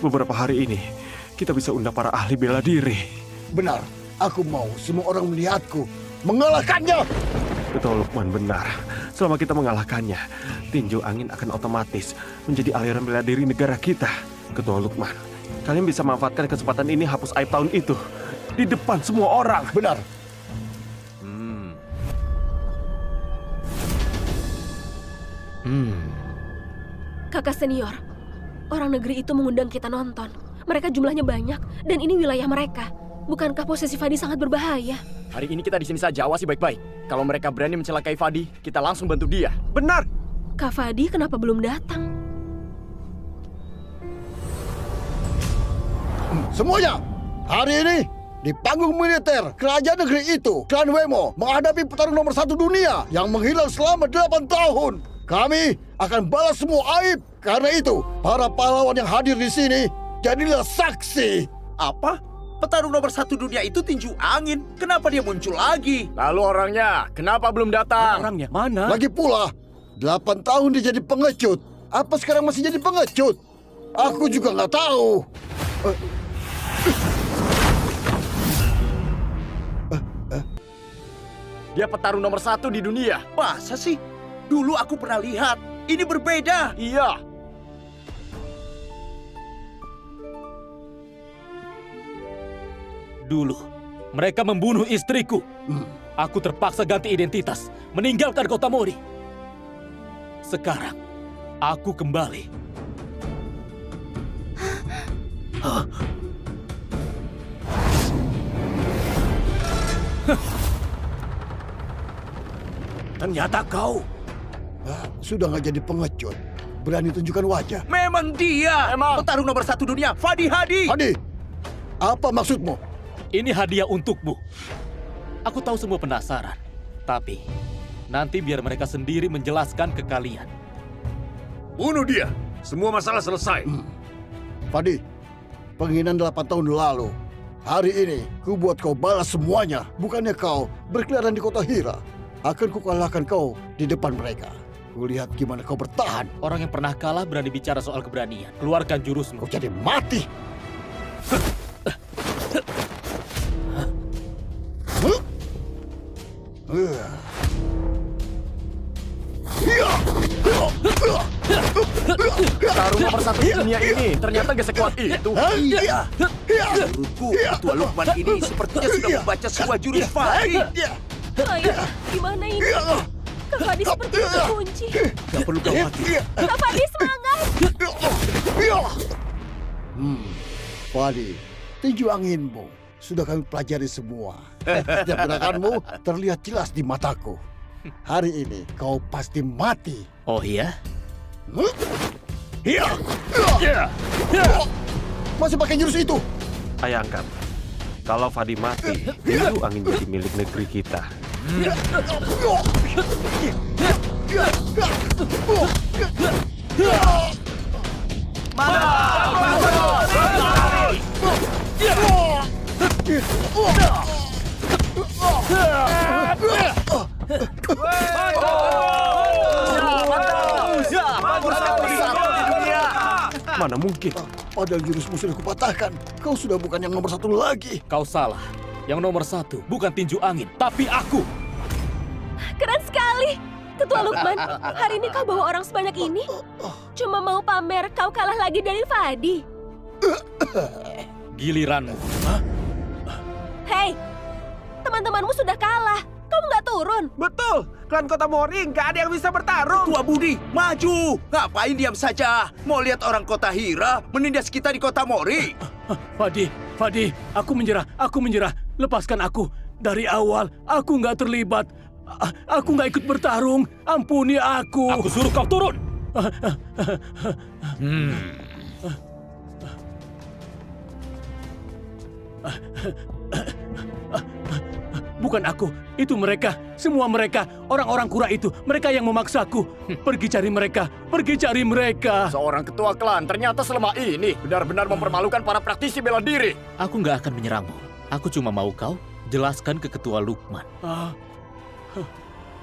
Beberapa hari ini, kita bisa undang para ahli bela diri. Benar. Aku mau semua orang melihatku mengalahkannya. Betul, Lukman, benar. Selama kita mengalahkannya, tinju angin akan otomatis menjadi aliran bela diri negara kita. Ketua Lukman, kalian bisa manfaatkan kesempatan ini hapus aib tahun itu di depan semua orang. Benar. Kakak senior, orang negeri itu mengundang kita nonton. Mereka jumlahnya banyak dan ini wilayah mereka. Bukankah posisi Fadi sangat berbahaya? Hari ini kita di sini saja, awasi baik-baik. Kalau mereka berani mencelakai Fadi, kita langsung bantu dia. Benar. Kak Fadi kenapa belum datang? Semuanya, hari ini di panggung militer kerajaan negeri itu, Klan Wemo menghadapi petarung nomor 1 dunia yang menghilang selama 8 tahun. Kami akan balas semua aib. Karena itu, para pahlawan yang hadir di sini, jadilah saksi. Apa? Petarung nomor 1 dunia itu tinju angin. Kenapa dia muncul lagi? Lalu orangnya, kenapa belum datang? Orangnya mana? Lagi pula, 8 tahun dia jadi pengecut. Apa sekarang masih jadi pengecut? Aku juga nggak tahu. Dia petarung nomor 1 di dunia. Masa sih? Dulu aku pernah lihat. Ini berbeda. Iya. Dulu, mereka membunuh istriku. Aku terpaksa ganti identitas, meninggalkan kota Mori. Sekarang, aku kembali. Ternyata kau. Sudah nggak jadi pengecut. Berani tunjukkan wajah. Memang dia. Petarung nomor 1 dunia, Fadi Hadi. Hadi, apa maksudmu? Ini hadiah untukmu. Aku tahu semua penasaran. Tapi, nanti biar mereka sendiri menjelaskan ke kalian. Bunuh dia. Semua masalah selesai. Fadi, penghinaan 8 tahun lalu. Hari ini, ku buat kau balas semuanya. Bukannya kau berkeliaran di kota Hira. Akan ku kalahkan kau di depan mereka. Ku lihat gimana kau bertahan. Orang yang pernah kalah berani bicara soal keberanian. Keluarkan jurusmu. Kau jadi mati. Petarung nomor 1 di dunia ini ternyata gak sekuat itu. Iya. Guruku, Ketua Lukman ini sepertinya sudah membaca semua jurus Fadi. Ayah, gimana ini? Kak Fadi seperti terkunci. Gak perlu khawatir. Kak Fadi semangat! Fadi, tinju anginmu sudah kami pelajari semua. Setiap gerakanmu terlihat jelas di mataku. Hari ini kau pasti mati. Oh iya? Masih pakai jurus itu? Ayah angkat. Kalau Fadi mati, itu angin jadi milik negeri kita. Mana mungkin? Padahal jurusmu sudah kupatahkan. Kau sudah bukan yang nomor 1 lagi. Kau salah. Yang nomor 1 bukan tinju angin, tapi aku. Keren sekali! Ketua Lukman, hari ini kau bawa orang sebanyak ini? Cuma mau pamer kau kalah lagi dari Fadi. Giliranmu. Hei, teman-temanmu sudah kalah. Kamu nggak turun? Betul! Klan Kota Mori nggak ada yang bisa bertarung! Tua Budi, maju! Ngapain diam saja? Mau lihat orang kota Hira menindas kita di kota Mori? Fadi, aku menyerah. Lepaskan aku. Dari awal, aku nggak terlibat. Aku nggak ikut bertarung. Ampuni aku. Aku suruh kau turun. Bukan aku, itu mereka. Semua mereka, orang-orang kura itu. Mereka yang memaksaku. Pergi cari mereka. Seorang ketua klan ternyata selama ini benar-benar mempermalukan para praktisi bela diri. Aku nggak akan menyerangmu. Aku cuma mau kau jelaskan ke Ketua Lukman.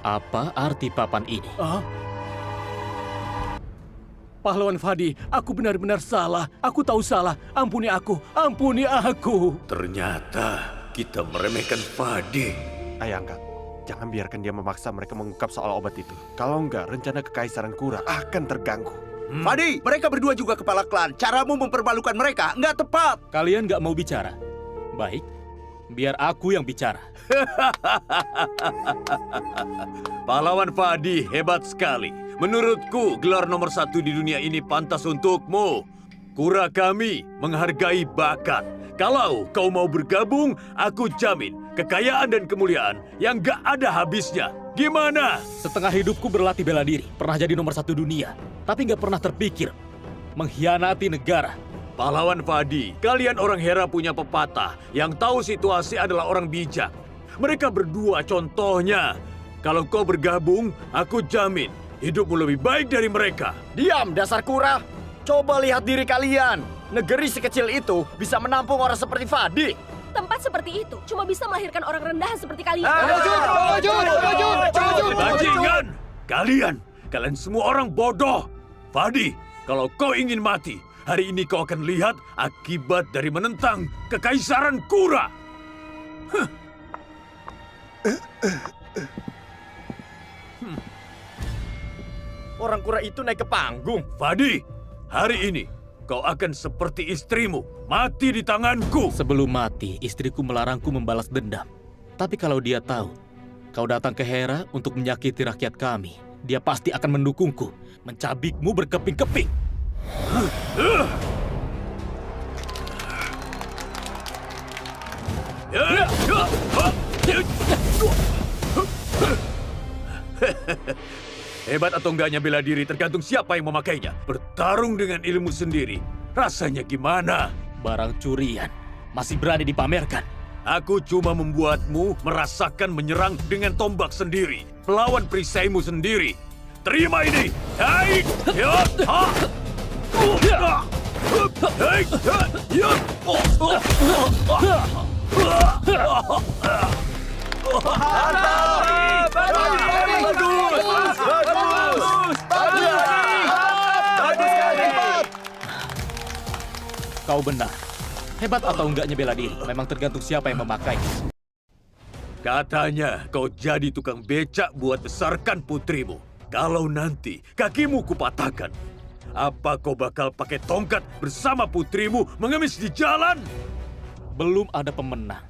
Apa arti papan ini? Pahlawan Fadi, aku benar-benar salah. Aku tahu salah. Ampuni aku. Ternyata kita meremehkan Fadi. Ayah angkat. Jangan biarkan dia memaksa mereka mengungkap soal obat itu. Kalau enggak, rencana kekaisaran Kura akan terganggu. Fadi, mereka berdua juga kepala klan. Caramu mempermalukan mereka nggak tepat. Kalian nggak mau bicara? Baik, biar aku yang bicara. Pahlawan Fadi hebat sekali. Menurutku, gelar nomor 1 di dunia ini pantas untukmu. Kura kami menghargai bakat. Kalau kau mau bergabung, aku jamin kekayaan dan kemuliaan yang gak ada habisnya. Gimana? Setengah hidupku berlatih bela diri. Pernah jadi nomor 1 dunia. Tapi nggak pernah terpikir mengkhianati negara. Pahlawan Fadi, kalian orang Hera punya pepatah. Yang tahu situasi adalah orang bijak. Mereka berdua contohnya. Kalau kau bergabung, aku jamin hidupmu lebih baik dari mereka. Diam, dasar kura. Coba lihat diri kalian. Negeri sekecil itu bisa menampung orang seperti Fadi. Tempat seperti itu cuma bisa melahirkan orang rendahan seperti kalian. Bajingan! Kalian semua orang bodoh. Fadi, kalau kau ingin mati, hari ini kau akan lihat akibat dari menentang kekaisaran Kura. Orang Kura itu naik ke panggung. Fadi, hari ini kau akan seperti istrimu, mati di tanganku. Sebelum mati, istriku melarangku membalas dendam. Tapi kalau dia tahu kau datang ke Hera untuk menyakiti rakyat kami, dia pasti akan mendukungku, mencabikmu berkeping-keping. Hebat atau enggaknya bela diri tergantung siapa yang memakainya. Bertarung dengan ilmu sendiri, rasanya gimana? Barang curian masih berani dipamerkan. Aku cuma membuatmu merasakan menyerang dengan tombak sendiri, melawan perisaimu sendiri. Terima ini. Hai! Ya! Ha! Hai! Ya! Kau benar. Hebat atau enggaknya bela diri memang tergantung siapa yang memakainya. Katanya kau jadi tukang becak buat besarkan putrimu. Kalau nanti kakimu kupatahkan, apa kau bakal pakai tongkat bersama putrimu mengemis di jalan? Belum ada pemenang.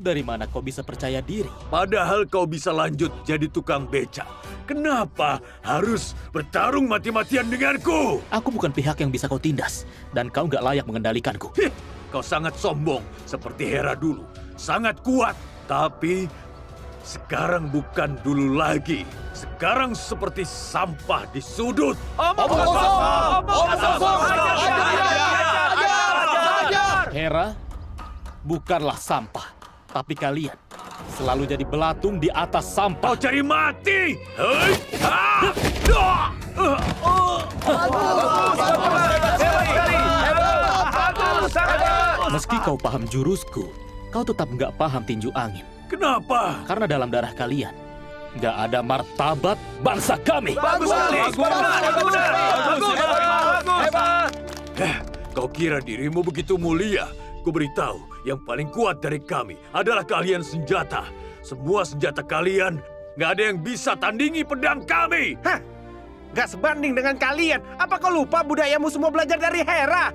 Dari mana kau bisa percaya diri? Padahal kau bisa lanjut jadi tukang becak. Kenapa harus bertarung mati-matian denganku? Aku bukan pihak yang bisa kau tindas, dan kau nggak layak mengendalikanku. Kau sangat sombong, seperti Hera dulu. Sangat kuat, tapi sekarang bukan dulu lagi. Sekarang seperti sampah di sudut. Hera bukanlah sampah, tapi kalian selalu jadi belatung di atas sampah. Kau cari mati! Hei! Meski kau paham jurusku, kau tetap nggak paham tinju angin. Kenapa? Karena dalam darah kalian nggak ada martabat bangsa kami. Bagus sekali! Hebat! Kau kira dirimu begitu mulia? Ku beritahu, yang paling kuat dari kami adalah kalian senjata. Semua senjata kalian, nggak ada yang bisa tandingi pedang kami. Hah? Gak sebanding dengan kalian. Apa kau lupa budayamu semua belajar dari Hera?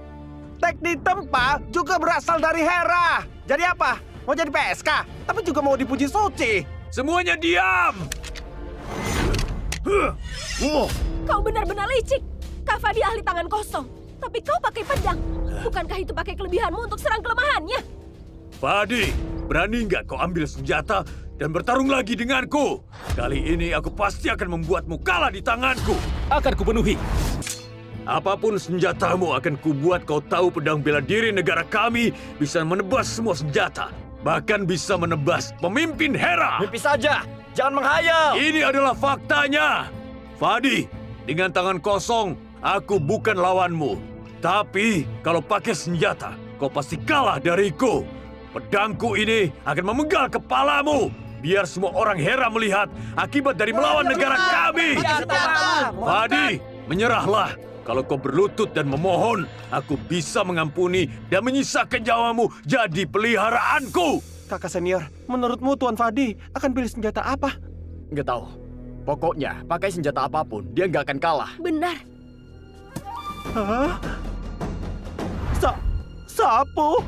Teknik tempa juga berasal dari Hera. Jadi apa? Mau jadi PSK, tapi juga mau dipuji suci. Semuanya diam! Kau benar-benar licik. Kak Fadi ahli tangan kosong, tapi kau pakai pedang. Bukankah itu pakai kelebihanmu untuk serang kelemahannya? Fadi, berani nggak kau ambil senjata dan bertarung lagi denganku? Kali ini aku pasti akan membuatmu kalah di tanganku. Akan kupenuhi. Apapun senjatamu akan kubuat kau tahu pedang bela diri negara kami bisa menebas semua senjata. Bahkan bisa menebas pemimpin Hera. Mimpi saja, jangan menghayal. Ini adalah faktanya. Fadi, dengan tangan kosong, aku bukan lawanmu. Tapi kalau pakai senjata, kau pasti kalah dariku. Pedangku ini akan memenggal kepalamu. Biar semua orang Hera melihat akibat dari melawan negara kami. Fadi, menyerahlah. Kalau kau berlutut dan memohon, aku bisa mengampuni dan menyisakan nyawamu jadi peliharaanku. Kakak senior, menurutmu Tuan Fadi akan pilih senjata apa? Nggak tahu. Pokoknya, pakai senjata apapun, dia nggak akan kalah. Benar. Hah? Sapu?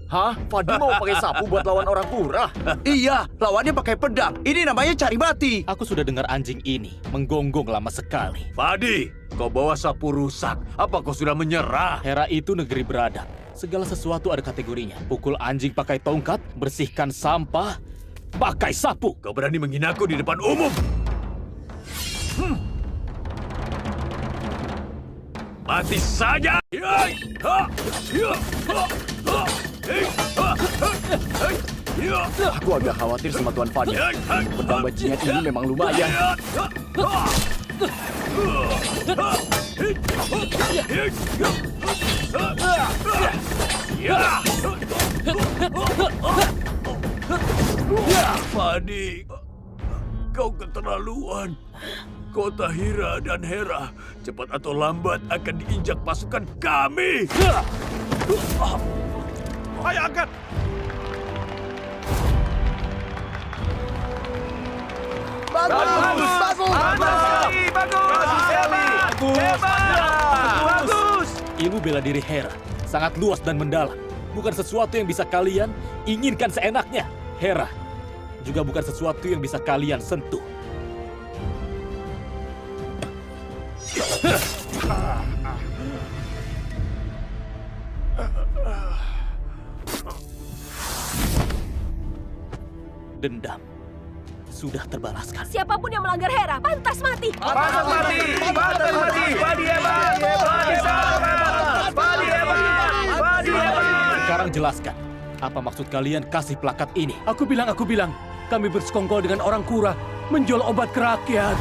Hah? Fadi mau pakai sapu buat lawan orang Kura? Iya, lawannya pakai pedang. Ini namanya cari mati. Aku sudah dengar anjing ini menggonggong lama sekali. Fadi, kau bawa sapu rusak. Apa kau sudah menyerah? Hera itu negeri beradab. Segala sesuatu ada kategorinya. Pukul anjing pakai tongkat, bersihkan sampah pakai sapu. Kau berani menghinaku di depan umum? Mati saja! Aku agak khawatir sama Tuan Fadi. Pedang bajingan ini memang lumayan. Fadi, kau keterlaluan. Kota Hira dan Hera cepat atau lambat akan diinjak pasukan kami. Ayo angkat! Bagus. Ilmu bela diri Hera sangat luas dan mendalam. Bukan sesuatu yang bisa kalian inginkan seenaknya. Hera juga bukan sesuatu yang bisa kalian sentuh. Dendam sudah terbalaskan. Siapapun yang melanggar Hera, pantas mati. Pantas mati! Pantas mati! Fadi hebat! Fadi hebat! Fadi hebat! Fadi hebat! Sekarang jelaskan, apa maksud kalian kasih plakat ini? Aku bilang, kami bersekongkol dengan orang Kura, menjual obat ke rakyat.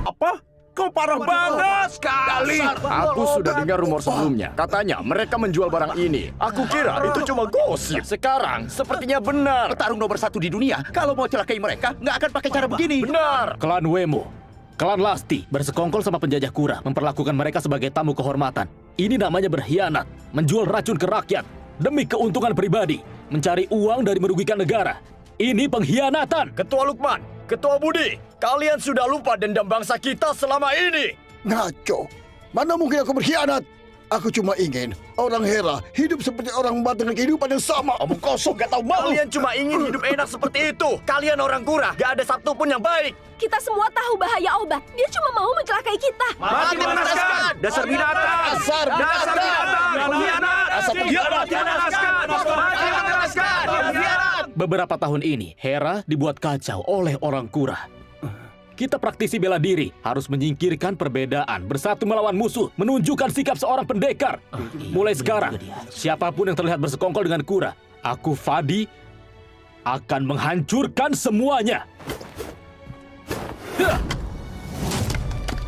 Apa? Kau parah banget sekali. Aku sudah dengar rumor sebelumnya. Katanya mereka menjual barang ini. Aku kira itu cuma gosip. Sekarang sepertinya benar. Petarung nomor 1 di dunia, kalau mau celakai mereka, nggak akan pakai cara begini. Benar. Klan Wemo, klan Lasti bersekongkol sama penjajah Kura, memperlakukan mereka sebagai tamu kehormatan. Ini namanya berkhianat, menjual racun ke rakyat demi keuntungan pribadi, mencari uang dari merugikan negara. Ini pengkhianatan. Ketua Lukman, Ketua Budi, kalian sudah lupa dendam bangsa kita selama ini. Ngaco. Mana mungkin aku berkhianat? Aku cuma ingin orang Hera hidup seperti orang Mbak dengan kehidupan yang sama. Omong kosong, gak tahu malu. Kalian cuma ingin hidup enak seperti itu. Kalian orang Kura, gak ada satu pun yang baik. Kita semua tahu bahaya obat. Dia cuma mau mencelakai kita. Mati mengenaskan! Dasar binatang! Dasar Dasar binatang! Pengkhianat! Dasar pengkhianat! Mati mengenaskan! Pengkhianat! Beberapa tahun ini, Hera dibuat kacau oleh orang Kura. Kita praktisi bela diri harus menyingkirkan perbedaan, bersatu melawan musuh, menunjukkan sikap seorang pendekar. Mulai sekarang, siapapun yang terlihat bersekongkol dengan Kura, aku Fadi akan menghancurkan semuanya.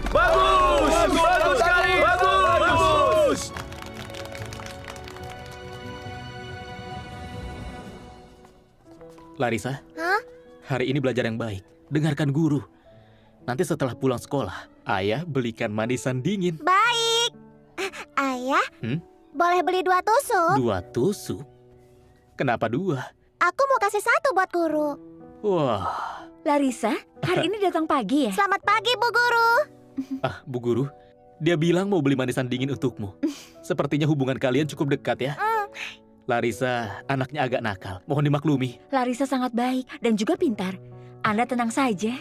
Bagus! Bagus sekali! Bagus! Larissa, Hah? hari ini belajar yang baik. Dengarkan guru. Nanti setelah pulang sekolah, ayah belikan manisan dingin. Baik. Ayah, boleh beli 2 tusuk? 2 tusuk? Kenapa 2? Aku mau kasih 1 buat guru. Wah, Larissa, hari ini datang pagi ya? Selamat pagi, Bu Guru. Bu Guru, dia bilang mau beli manisan dingin untukmu. Sepertinya hubungan kalian cukup dekat ya. Larissa, anaknya agak nakal. Mohon dimaklumi. Larissa sangat baik dan juga pintar. Anda tenang saja.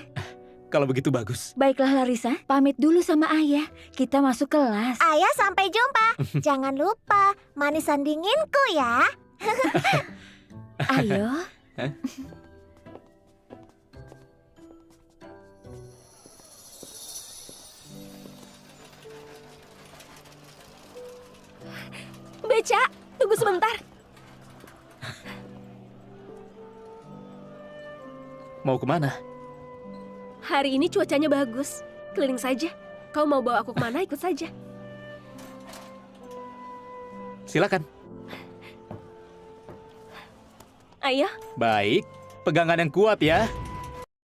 Kalau begitu bagus. Baiklah Larissa, pamit dulu sama ayah. Kita masuk kelas. Ayah, sampai jumpa. Jangan lupa manisan dinginku ya. Ayo. Beca, tunggu sebentar. Mau kemana? Hari ini cuacanya bagus. Keliling saja. Kau mau bawa aku kemana, ikut saja. Silakan. Ayo. Baik, pegangan yang kuat ya.